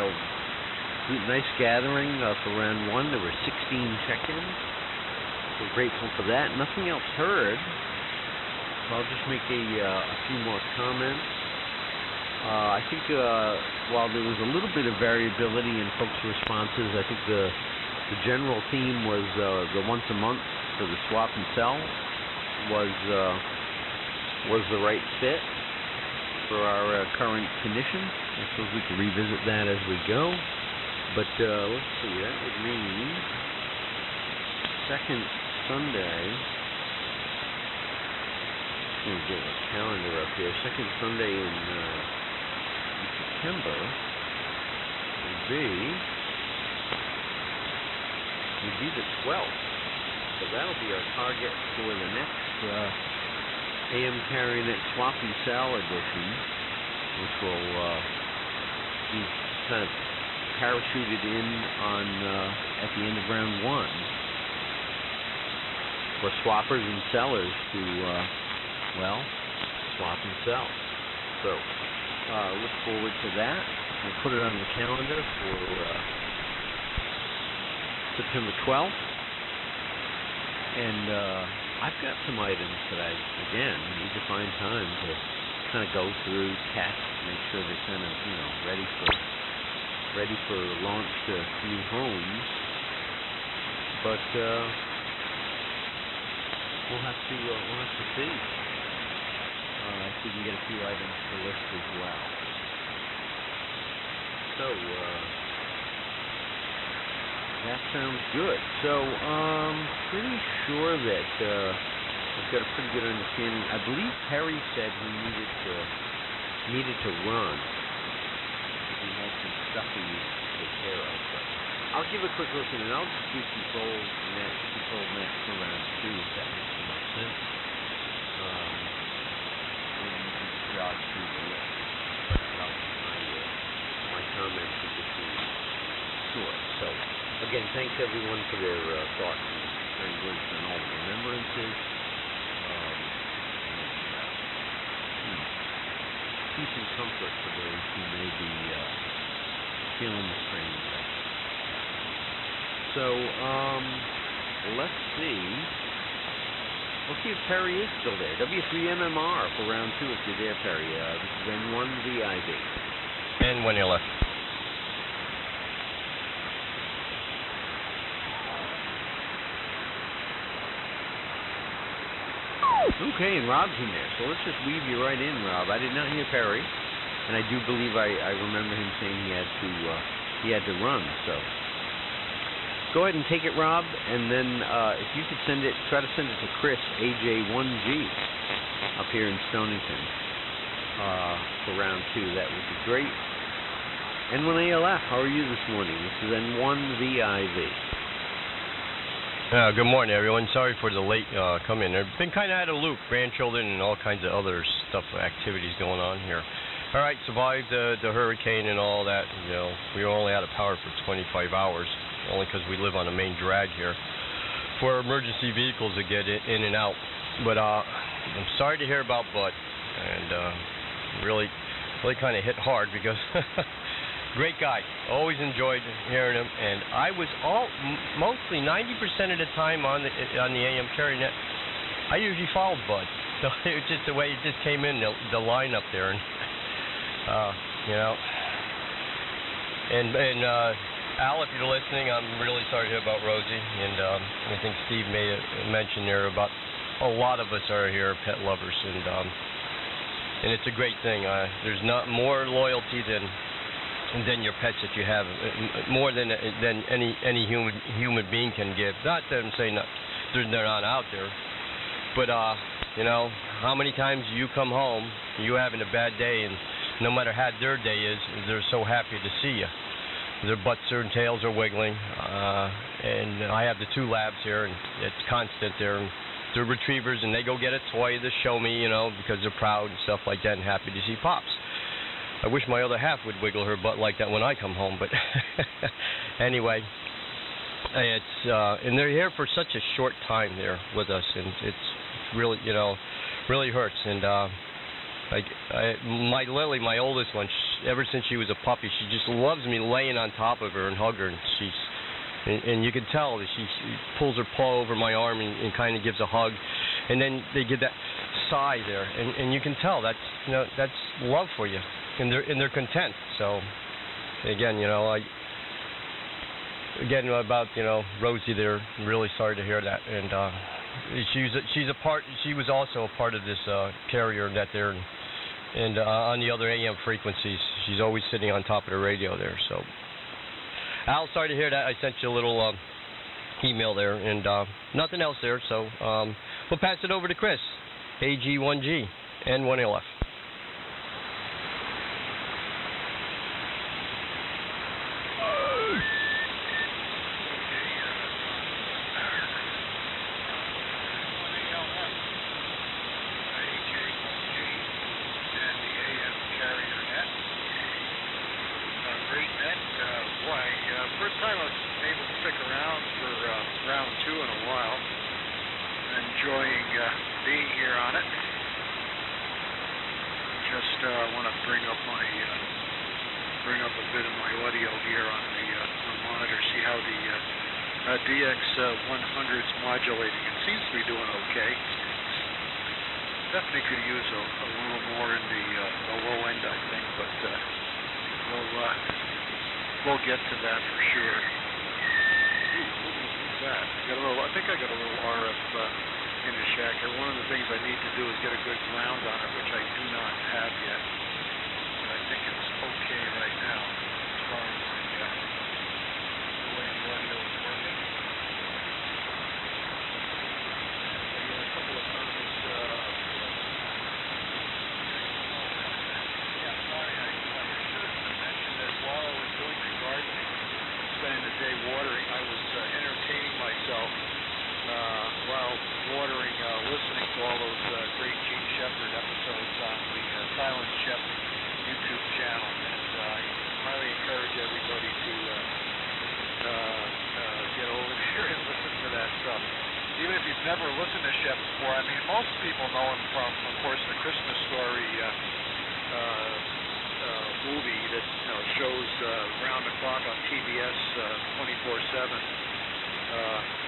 [SPEAKER 1] nice gathering for round one. There were 16 check-ins. We're grateful for that. Nothing else heard, so I'll just make a few more comments. I think while there was a little bit of variability in folks' responses, I think the general theme was the once a month for the swap and sell was the right fit for our current conditions. I suppose we can revisit that as we go. But let's see, that would mean second Sunday. Let me get a calendar up here. Second Sunday in September would be the 12th. So that'll be our target for the next AM Carrier Net Swap and Sell edition, which will be kind of parachuted in on at the end of round one for swappers and sellers to swap and sell. So look forward to that. We'll put it on the calendar for September 12th. And I've got some items that I, again, need to find time to kind of go through, test, make sure they're kind of, ready for launch to new homes. But we'll have to see. If we can get a few items to list as well. So that sounds good. So pretty sure that I've got a pretty good understanding. I believe Perry said he needed to run. He had some stuff he needed to take care of. But I'll give a quick listen, and I'll just do control net for round two, if that makes the most sense. And you can jog through the list. My comments are just really short. So again, thanks everyone for their thoughts and kind words and all the remembrances. Peace and comfort for those who may be feeling the strain of that. So, let's see. We'll see if Perry is still there. W3MMR for round two if you're there, Perry. This is N1VIV.
[SPEAKER 16] And when you left.
[SPEAKER 1] Okay, and Rob's in there, so let's just weave you right in, Rob. I did not hear Perry, and I do believe I remember him saying he had to run. So go ahead and take it, Rob, and then if you could try to send it to Chris AJ1G up here in Stonington for round two. That would be great. N1ALF, how are you this morning? This is N1VIV.
[SPEAKER 16] Good morning, everyone. Sorry for the late come in. I've been kind of out of loop, grandchildren and all kinds of other activities going on here. All right, survived the hurricane and all that. We were only out of power for 25 hours, only because we live on a main drag here. for emergency vehicles to get in and out. But I'm sorry to hear about Bud, and really kind of hit hard because great guy. Always enjoyed hearing him, and I was mostly 90% of the time on the AM Carrier Net. I usually followed Bud, so it was just the way it just came in the lineup there, and And Al, if you're listening, I'm really sorry to hear about Rosie, and I think Steve made a mention there about a lot of us are here pet lovers, and it's a great thing. There's not more loyalty than your pets that you have, more than any human being can give. Not that I'm saying that they're not out there, but how many times you come home, you having a bad day, and no matter how their day is, they're so happy to see you. Their butts and tails are wiggling, and I have the 2 labs here, and it's constant. They're retrievers, and they go get a toy to show me, because they're proud and stuff like that, and happy to see Pops. I wish my other half would wiggle her butt like that when I come home, but anyway, and they're here for such a short time there with us, and it's really, really hurts. And my Lily, my oldest one, ever since she was a puppy, she just loves me laying on top of her and hug her, and you can tell that she pulls her paw over my arm and kind of gives a hug, and then they get that sigh there, and you can tell that's love for you, and they're content. So again, about Rosie there, I'm really sorry to hear that, and she was also a part of this carrier net there, and on the other AM frequencies, she's always sitting on top of the radio there. So Al, sorry to hear that. I sent you a little email there, and nothing else there, so we'll pass it over to Chris, AG1G, N1LF.
[SPEAKER 10] DX100's modulating. It seems to be doing okay. Definitely could use a little more in the low end, I think, but we'll get to that for sure. What's that? I think I got a little RF in the shack here. One of the things I need to do is get a good ground on it, which I do not have yet. But I think it's okay right now as far as the way the audio is working. Watering, I was entertaining myself while watering, listening to all those great Gene Shepard episodes on the Silent Chef YouTube channel, and I highly encourage everybody to get over there and listen to that stuff. Even if you've never listened to Shep before, I mean, most people know him from, of course, the Christmas Story movie that shows round the clock on TBS 24/7.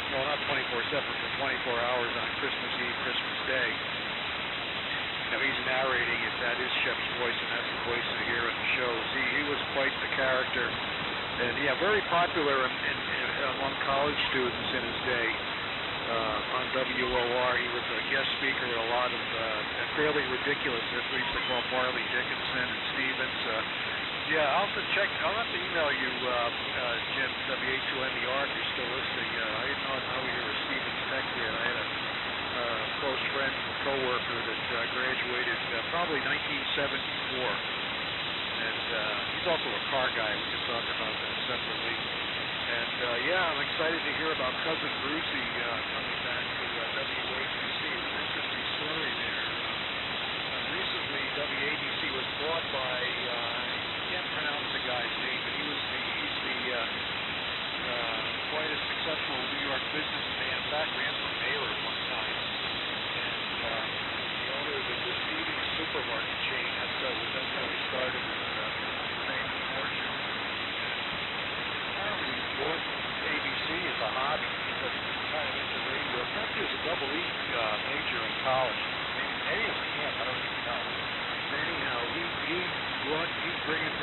[SPEAKER 10] Well, not 24/7, for 24 hours on Christmas Eve, Christmas Day. He's narrating it. That is Shep's voice, and that's the voice you hear in the shows. He was quite the character, and very popular among college students in his day. On WOR, he was a guest speaker at a lot of fairly ridiculous, as we used to call Barley Dickinson and Stevens. I'll have to check. I'll have to email you, Jim, WA2NER, if you're still listening. I didn't know you were a Stevens tech kid. I had a close friend and co-worker that graduated probably 1974. And he's also a car guy. We can talk about that separately. And I'm excited to hear about Cousin Brucey coming back to WABC. It was an interesting story there. Recently, WABC was bought by, I can't pronounce the guy's name, but he's quite a successful New York businessman. Back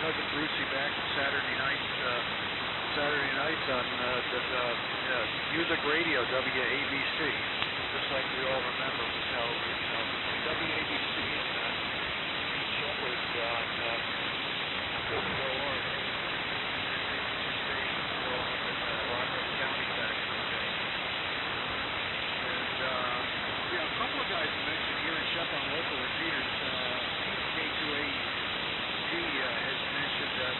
[SPEAKER 10] Cousin Brucey back on Saturday nights on music radio, WABC, just like we all remember was held, WABC in East Shepherd on WOR. Rockland County back in the day. And a couple of guys mentioned here in Shepherd on local repeaters. K2AG has mentioned that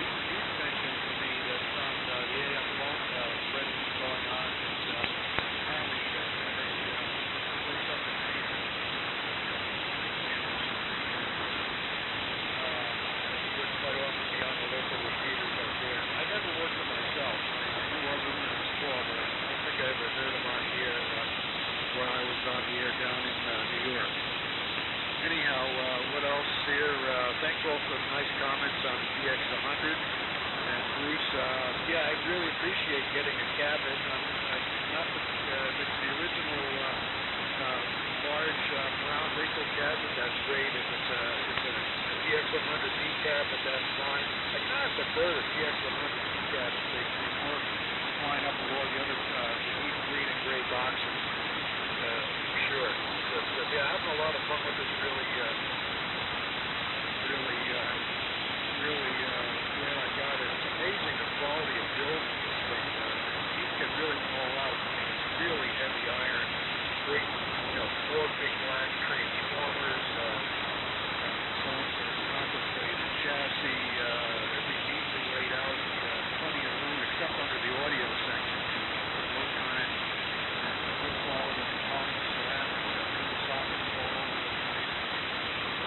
[SPEAKER 10] he's mentioned to me that from the AM phone spread that's going on is apparently there's something quite often be on the local repeaters out there. I never worked for myself. I knew of them in the school, but I don't think I ever heard them on the air when I was on the air down in New York. Anyhow, what else here? Thanks all for the nice comments on the DX100. And Bruce, I really appreciate getting a cabin. Not it's the original large brown wrinkled cabin. That's great. If it's a DX100 D cab, but that's fine. I kind of prefer the DX100 D cab. They more line up with all the other green and gray boxes. For sure. But having a lot of fun with this. Really glad I got it. It's amazing the quality of building this thing. You can really pull out. It's really heavy iron. Great, 4 big black transformers. Contemplated chassis. Everything neatly laid out. Plenty of room except under the audio section to work on it. Good quality components.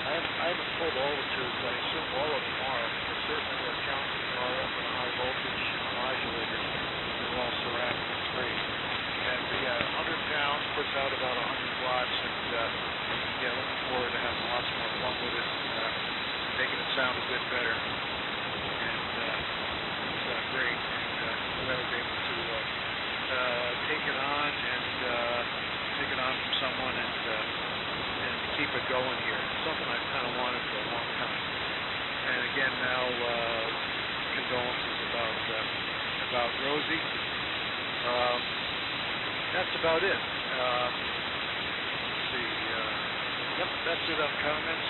[SPEAKER 10] I haven't pulled all the tubes. I assume all of them are. But certainly the counting RF and high voltage modulators. They're all ceramic. It's great. And the 100 pounds puts out about 100 watts. And looking forward to having lots more fun with it. Making it sound a bit better. And it's great. And I was able to take it on from someone and keep it going here. Something I've kind of wanted for a long time. And again, now condolences about Rosie. That's about it. Let's see. Yep, that's it on comments.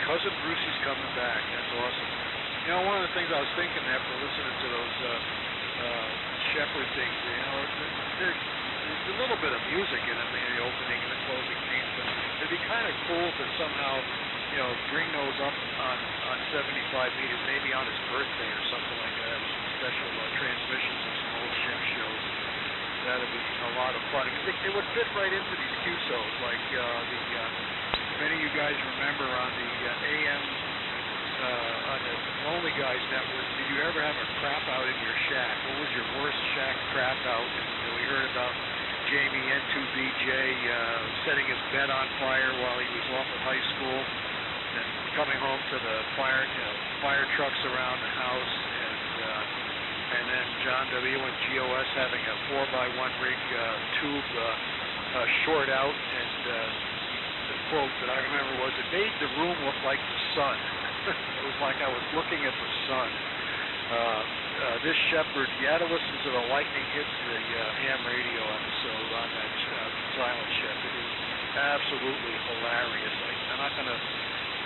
[SPEAKER 10] Cousin Brucey's coming back. That's awesome. One of the things I was thinking after listening to those Shepherd things, there's a little bit of music in them, the opening and the closing themes, but it'd be kind of cool to somehow, bring those up on 75 meters, maybe on his birthday or something like that, with some special transmissions of some old ship shows. That'd be a lot of fun. They would fit right into these QSOs, like many of you guys remember on the AM, on the Lonely Guys Network, did you ever have a crap out in your shack? What was your worst shack crap out? And we heard about Jamie N2BJ setting his bed on fire while he was off at high school and coming home to the fire trucks around the house, and then John W. and GOS having a 4x1 rig tube short out, and the quote that I remember was, "It made the room look like the sun." It was like I was looking at the sun. This Shepherd, you had to listen to the Lightning Hits the ham radio episode on that silent ship. It is absolutely hilarious. I'm not going to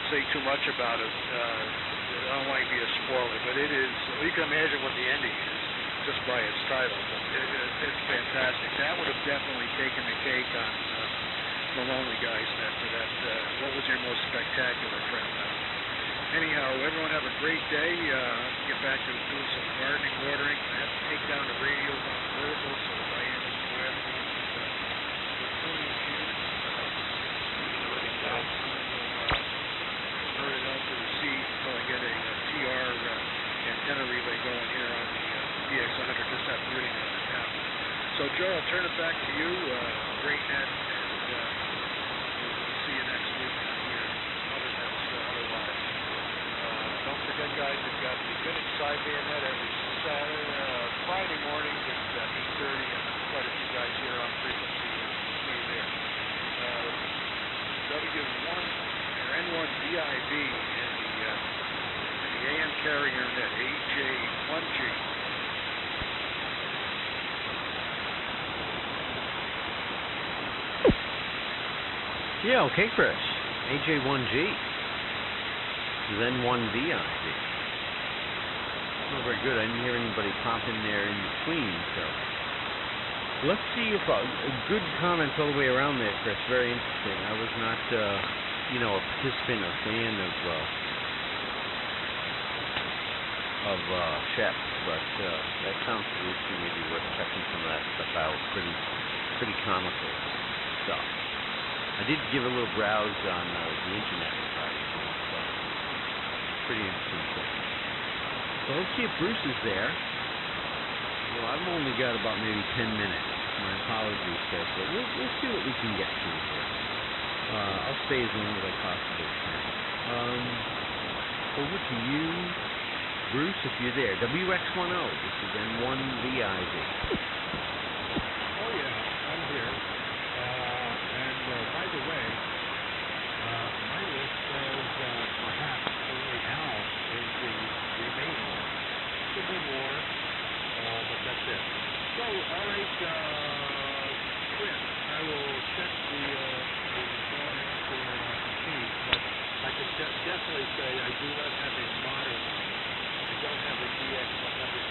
[SPEAKER 10] say too much about it. I don't want to be a spoiler, but it is. You can imagine what the ending is just by its title. It's fantastic. That would have definitely taken the cake on the Lonely Guys for that. What was your most spectacular crap out? Anyhow, everyone have a great day. Get back to doing some gardening, watering. I have to take down the radios on the vertical, so Diane doesn't grab me. We're tuning in. Turn it up to the C until I get a TR antenna relay going here on the DX100. Just after reading it now. So, Joe, I'll turn it back to you. Great net, and we'll see you next week on here. Other nets, otherwise. Don't forget, guys, we've got the Vintage Side Bayonet every Friday mornings at 8:30 and N1VIV and the AM carrier net AJ1G.
[SPEAKER 15] Yeah, okay, Chris. AJ1G. This is N1VIV. Not very good. I didn't hear anybody pop in there in between, so. Let's see if good comments all the way around there, Chris. Very interesting. I was not, a participant or fan of Shep, but that sounds solution maybe worth checking some of that stuff out. Pretty comical stuff. I did give a little browse on the internet, so pretty interesting stuff. So let's see if Bruce is there. Well, I've only got about maybe 10 minutes. My apologies, Chris, but we'll see what we can get to here. I'll stay as long as I possibly can. Over to you, Bruce, if you're there. WX10, this is N1VIV.
[SPEAKER 10] Oh, yeah, I'm here. And by the way, my list says perhaps only Al is the remaining one. Could be more, but that's it. So, all right, Chris, I will check the drawing for Steve, but I can definitely say I do not have a modern one. I don't have a DX100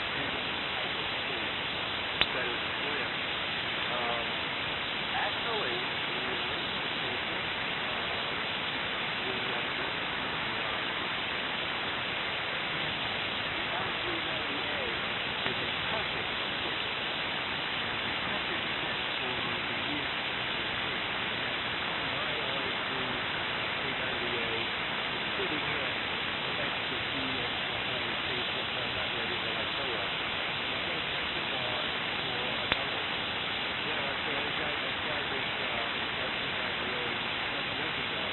[SPEAKER 10] that is clear. Actually, the original paper, R390A is a perfect fit. Perfect fit for the use my R390A is fitting in the extra DX100 facelift on that ready that I show up. It sets the bar for another one. Yeah, so I tried this R390A 7 years ago.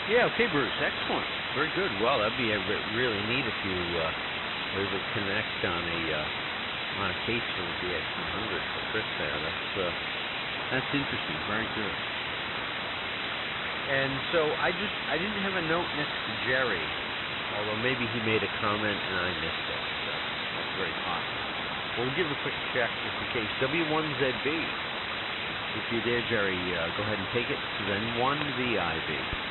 [SPEAKER 15] Yeah, okay, Bruce, excellent. Very good. Well, that'd be really neat if you were able to connect on a case for the DX100 for Chris there. That's interesting. Very good. And so I didn't have a note next to Jerry, although maybe he made a comment and I missed it. So that's very possible. We'll give a quick check just in case. W1ZB. If you're there, Jerry, go ahead and take it. This is N1VIV.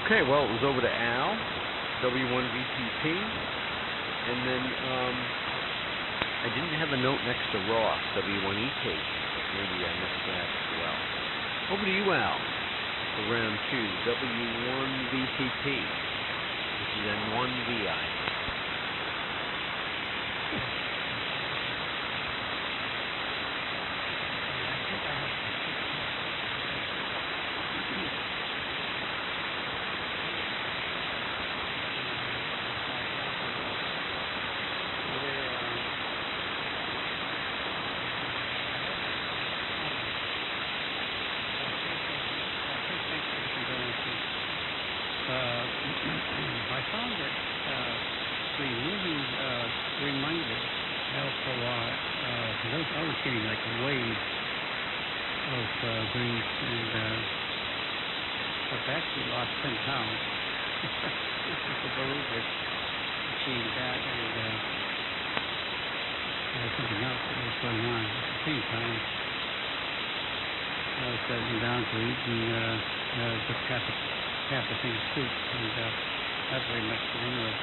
[SPEAKER 15] Okay, well, it was over to Al, W1VTP, and then I didn't have a note next to Ross, W1EK, but maybe I missed that as well. Over to you, Al, for round 2, W1VTP, which is N1VI.
[SPEAKER 14] I found that
[SPEAKER 6] was getting like a wave of grief, and I've actually lost 10 pounds. If you can believe it, achieved that, and there was something else that was going on at the same time. I was settling down to eating just half a thing of soup, and not very much to begin with.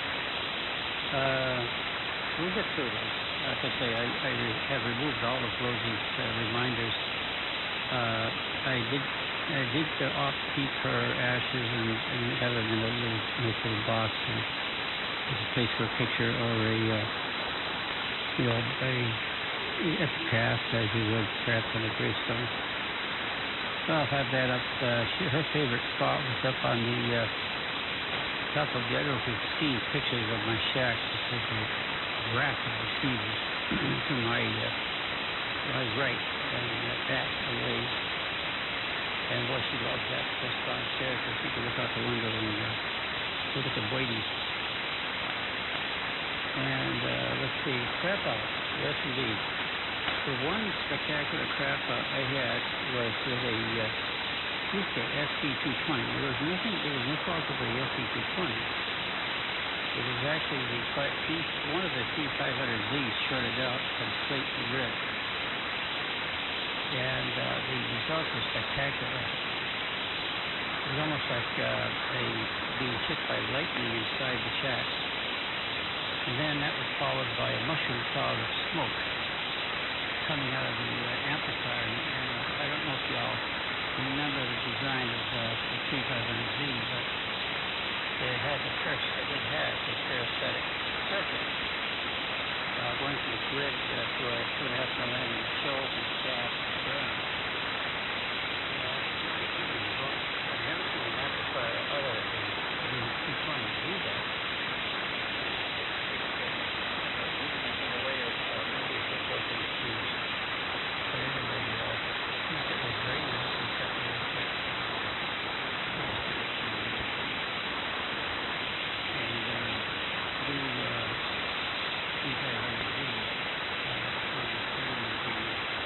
[SPEAKER 6] We'll get through this. Like I say, I have removed all of Rosie's reminders. I did keep her ashes and have them in a nice little box, and there's a place for a picture or a epitaph, as you would perhaps on a gravestone. So I'll have that up. Her favorite spot was up on the top of the, I don't know if you've seen pictures of my shack. There's a rack of receivers to my right and back away. And boy, she loves that just downstairs, so she can look out the window and look at the Boydies. And let's see, crap out. Yes, indeed. The one spectacular crap out I had was with a Fuska SC220. There was no fault with the SC220. It was actually one of the C500Zs shorted out from slate to red. And the results were spectacular. It was almost like being hit by lightning inside the shack. And then that was followed by a mushroom cloud of smoke coming out of the amplifier. And I don't know if y'all remember the design of the 3500Z, but it had the parasitic circuit going from the grid to a 2.5 mm choke and shaft and burn. I've never seen an amplifier other than 220 do that. In a way of maybe it's a broken fuse. But anyway, it was very nice and kept me in check. And the 3500Z was the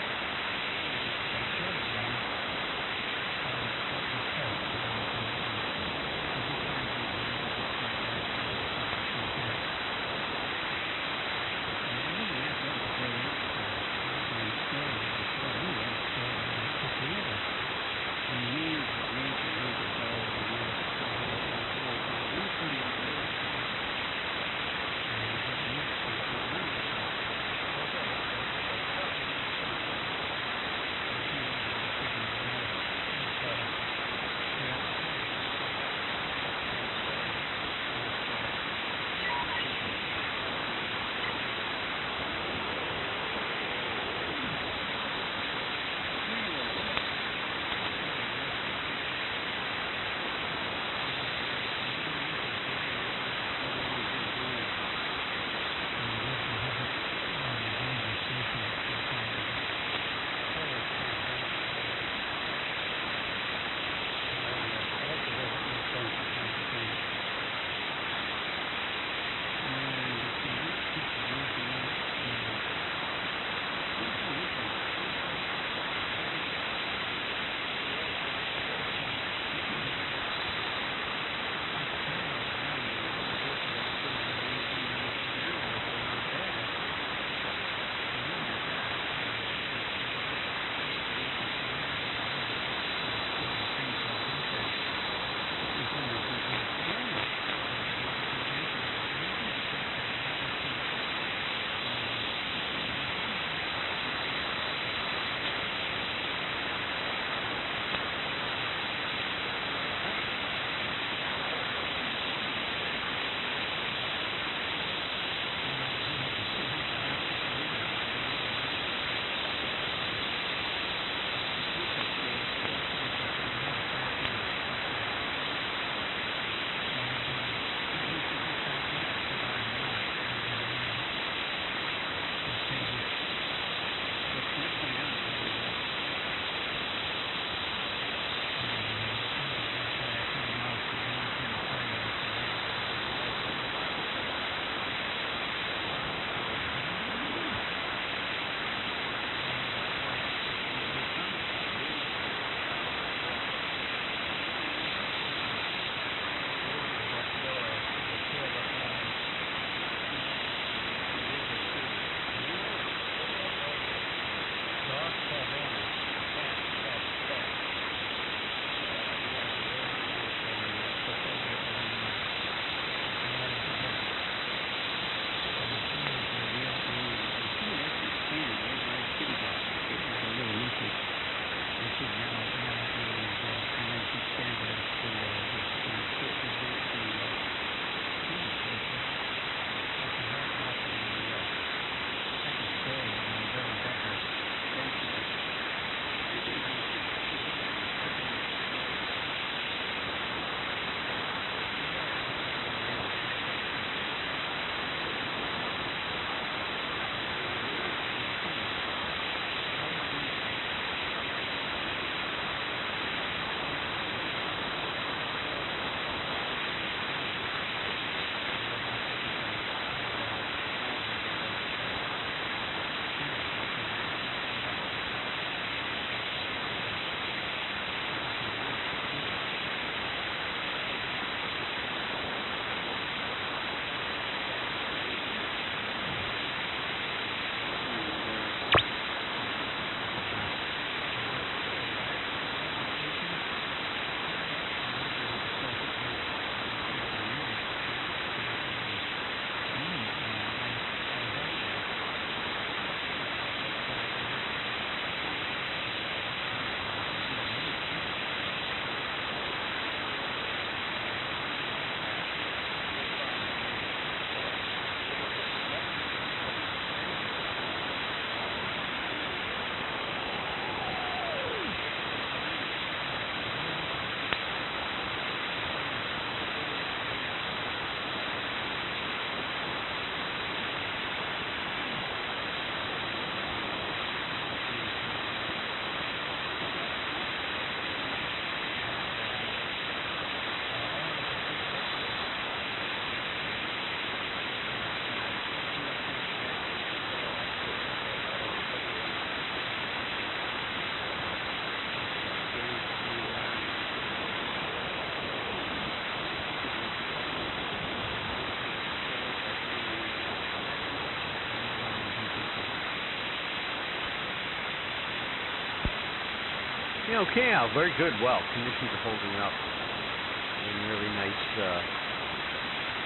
[SPEAKER 15] Yeah, okay, Al. Very good. Well, conditions are holding up. And really nice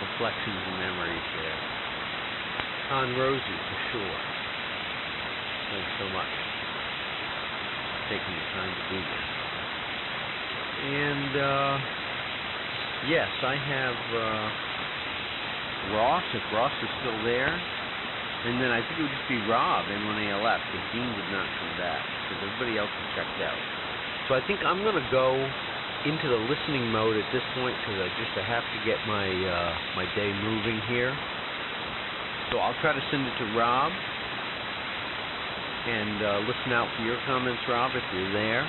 [SPEAKER 15] reflections and memories there. On Rosie, for sure. Thanks so much for taking the time to do this. And, yes, I have Ross, if Ross is still there. And then I think it would just be Rob, N1ALF, because Dean did not come back, because everybody else is checked out. So I think I'm going to go into the listening mode at this point, because I have to get my my day moving here. So I'll try to send it to Rob, and listen out for your comments, Rob, if you're there.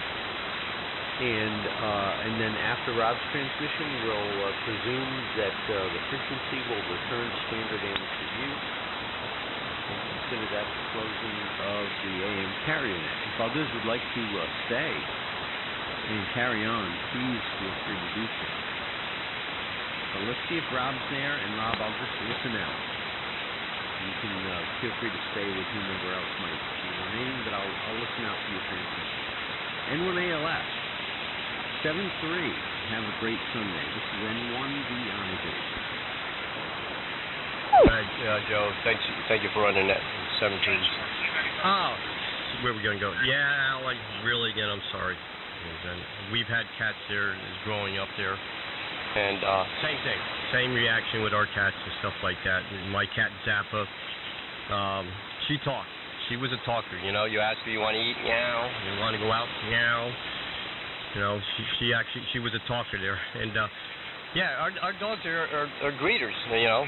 [SPEAKER 15] And then after Rob's transmission, we'll presume that the frequency will return to standard amateur use. Consider that the closing of the AM carrier net. If others would like to stay and carry on, please feel free to do so. So let's see if Rob's there, and Rob, I'll just listen out. You can feel free to stay with whomever else might be remaining, but I'll listen out for your transmission. N1ALF, 7-3. Have a great Sunday. This is N1VIV.
[SPEAKER 16] Joe, thank you for running that 7-3. Oh, where are we going to go? Yeah, Al, really, again, I'm sorry. We've had cats there growing up there, and same thing, same reaction with our cats and stuff like that. My cat Zappa, she talked. She was a talker. You know, you ask her, you want to eat? Meow. You want to go out? Meow. You know, she was a talker there, and yeah, our dogs are greeters. You know,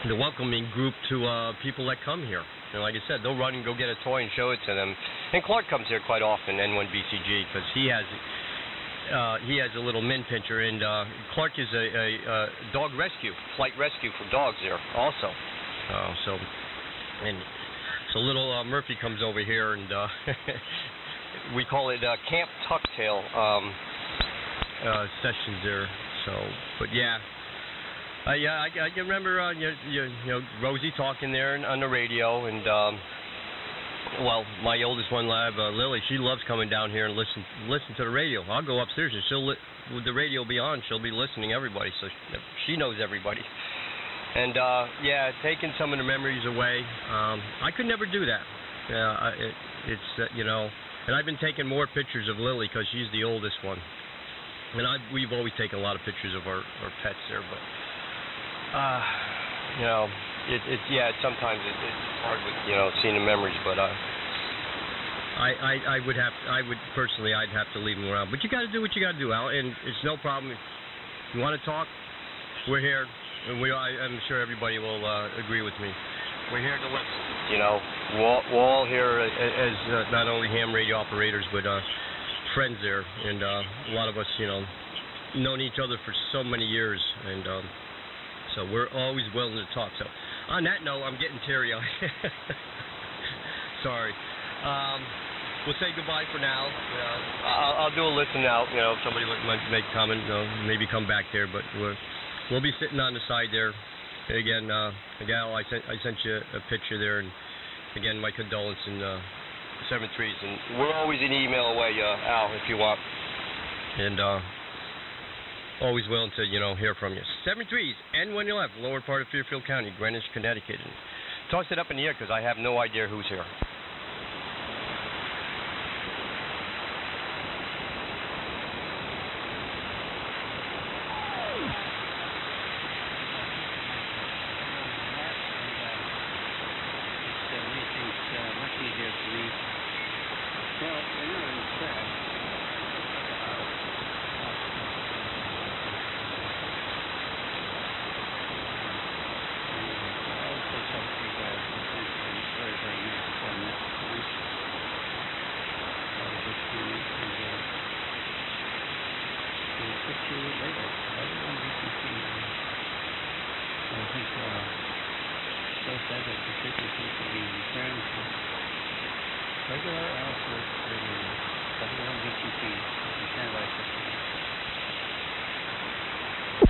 [SPEAKER 16] the welcoming group to people that come here. And like I said, they'll run and go get a toy and show it to them. And Clark comes here quite often, N1BCG, because he has a little min pincher, and Clark is a dog rescue, flight rescue for dogs there also. So little Murphy comes over here, and we call it Camp Tucktail sessions there. So, but yeah. I can remember you know Rosie talking there on the radio, and well, my oldest one, Lily, she loves coming down here and listen to the radio. I'll go upstairs and with the radio be on, she'll be listening everybody, so she knows everybody. And yeah, taking some of the memories away, I could never do that. It's you know, and I've been taking more pictures of Lily because she's the oldest one, and we've always taken a lot of pictures of our pets there, but. You know, sometimes it's hard with, you know, seeing the memories, but I would personally, I'd have to leave them around. But you got to do what you got to do, Al, and it's no problem. If you want to talk, we're here, and I'm sure everybody will agree with me. We're here to listen. You know, we're all here as not only ham radio operators, but friends there, and a lot of us, you know, known each other for so many years, and so we're always willing to talk. So on that note, I'm getting teary-eyed. Sorry. We'll say goodbye for now. I'll do a listen out. You know, if somebody might make a comment, maybe come back there. But we'll be sitting on the side there. Again, Gal, I sent you a picture there, and again, my condolence in 7-3s. And we're always an email away, Al, if you want. And always willing to, you know, hear from you. 7-3s, N111, lower part of Fairfield County, Greenwich, Connecticut. And toss it up in the air because I have no idea who's here.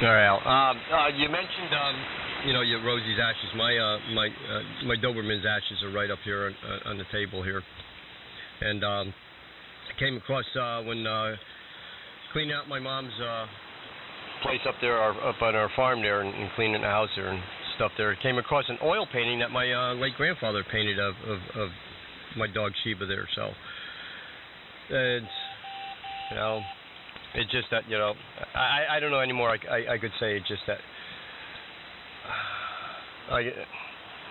[SPEAKER 16] All right, Al. You mentioned, you know, your Rosie's ashes. My Doberman's ashes are right up here on the table here, and came across when cleaning out my mom's place up there, up on our farm there, and cleaning the house there and stuff there. Came across an oil painting that my late grandfather painted of my dog Sheba there. So it's, you know, it's just that, you know, I don't know anymore. I could say it's just that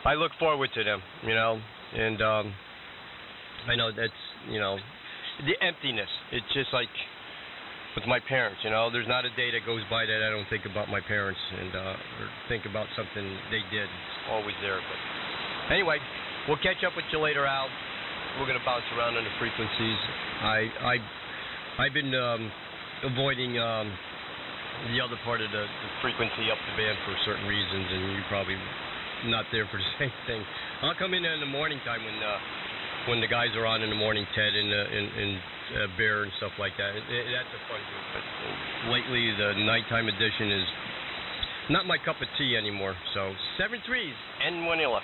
[SPEAKER 16] I look forward to them, you know, and I know that's, you know, the emptiness. It's just like with my parents, you know, there's not a day that goes by that I don't think about my parents and or think about something they did. It's always there. But anyway, we'll catch up with you later, Al. We're gonna bounce around on the frequencies. I've been avoiding the other part of the frequency up the band for certain reasons, and you're probably not there for the same thing. I'll come in the morning time when the guys are on in the morning, Ted and Bear and stuff like that. That's a fun group. But lately, the nighttime edition is not my cup of tea anymore. So 7-3s and Manila.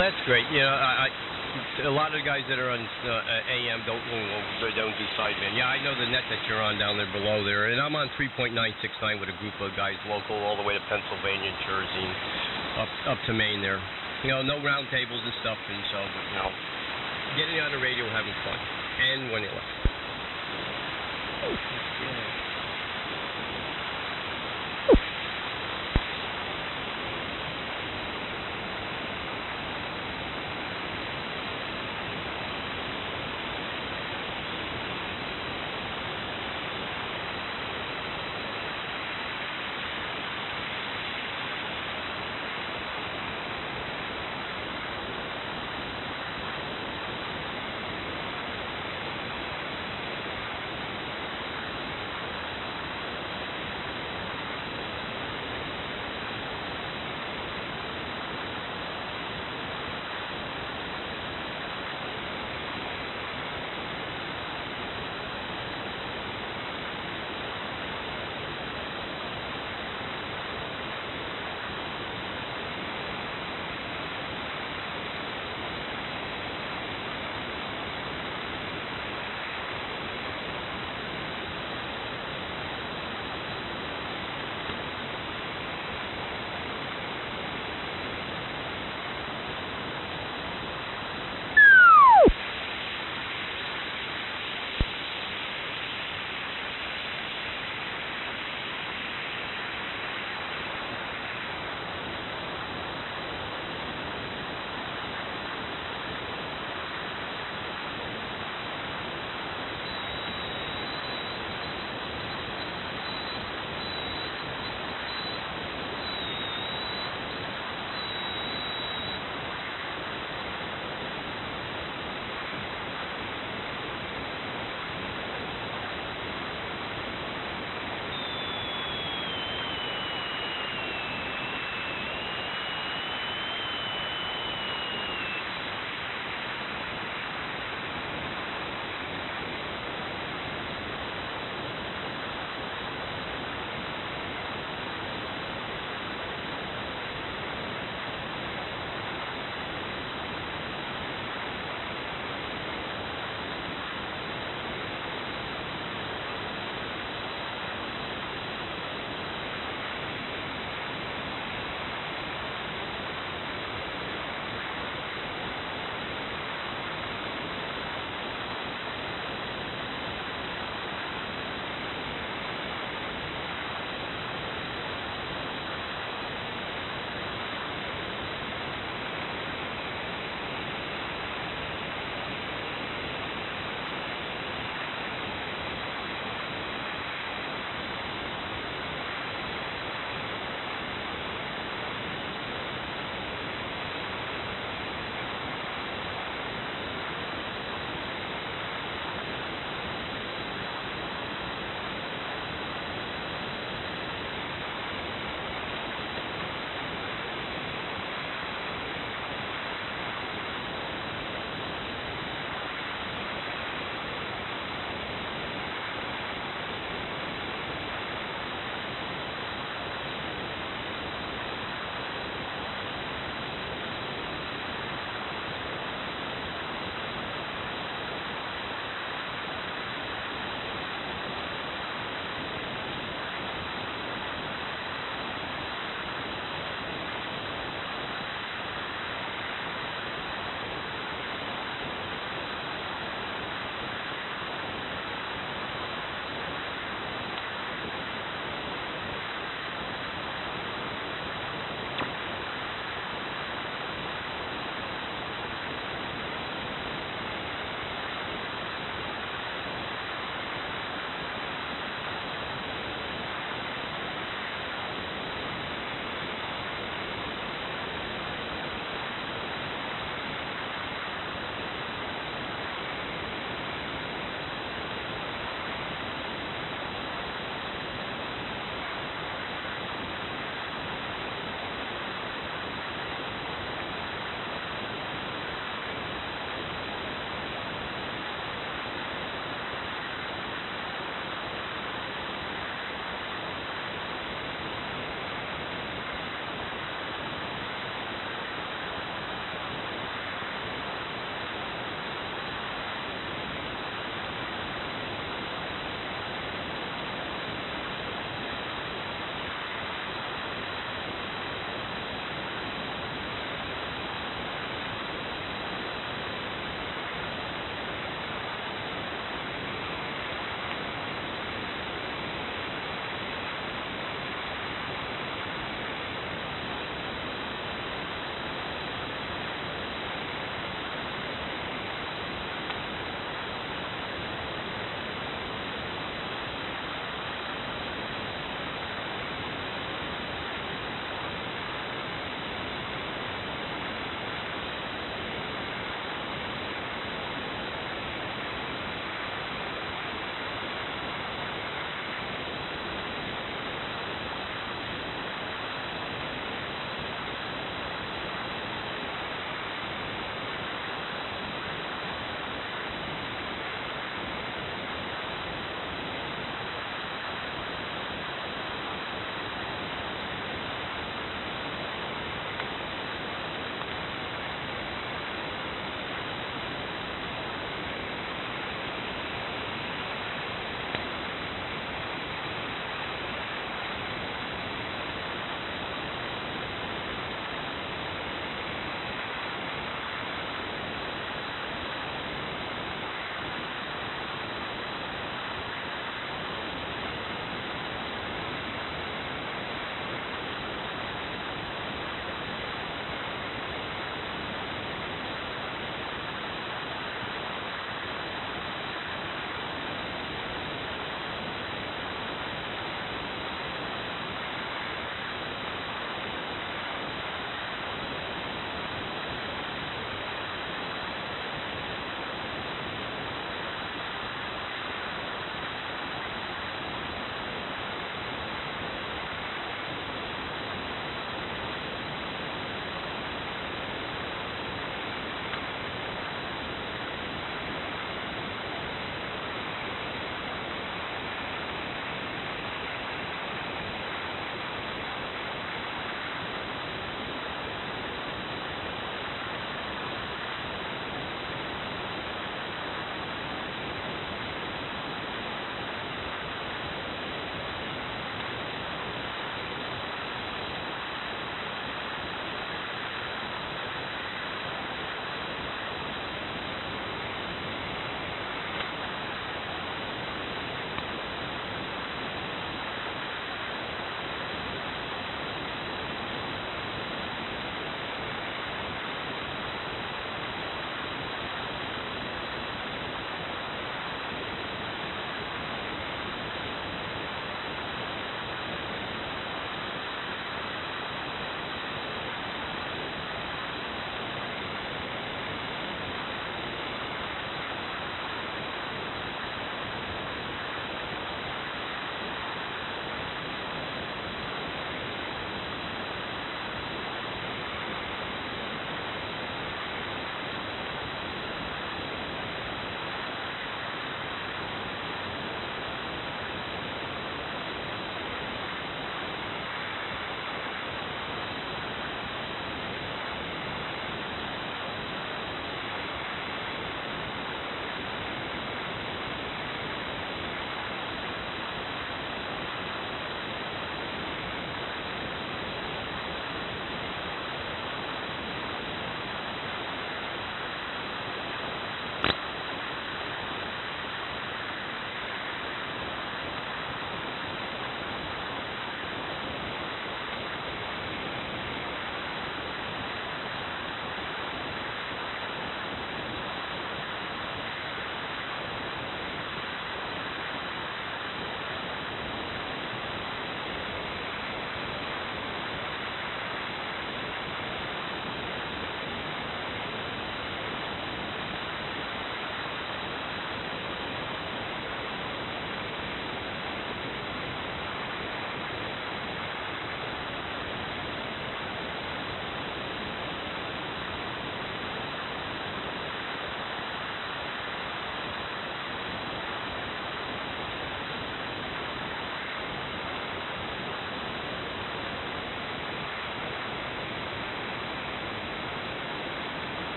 [SPEAKER 16] That's great. You know, a lot of the guys that are on AM don't do sideman. Yeah, I know the net that you're on down there below there, and I'm on 3.969 with a group of guys local all the way to Pennsylvania, Jersey, and up to Maine there. You know, no round tables and stuff, and so, you know, getting on the radio, having fun, and when you left.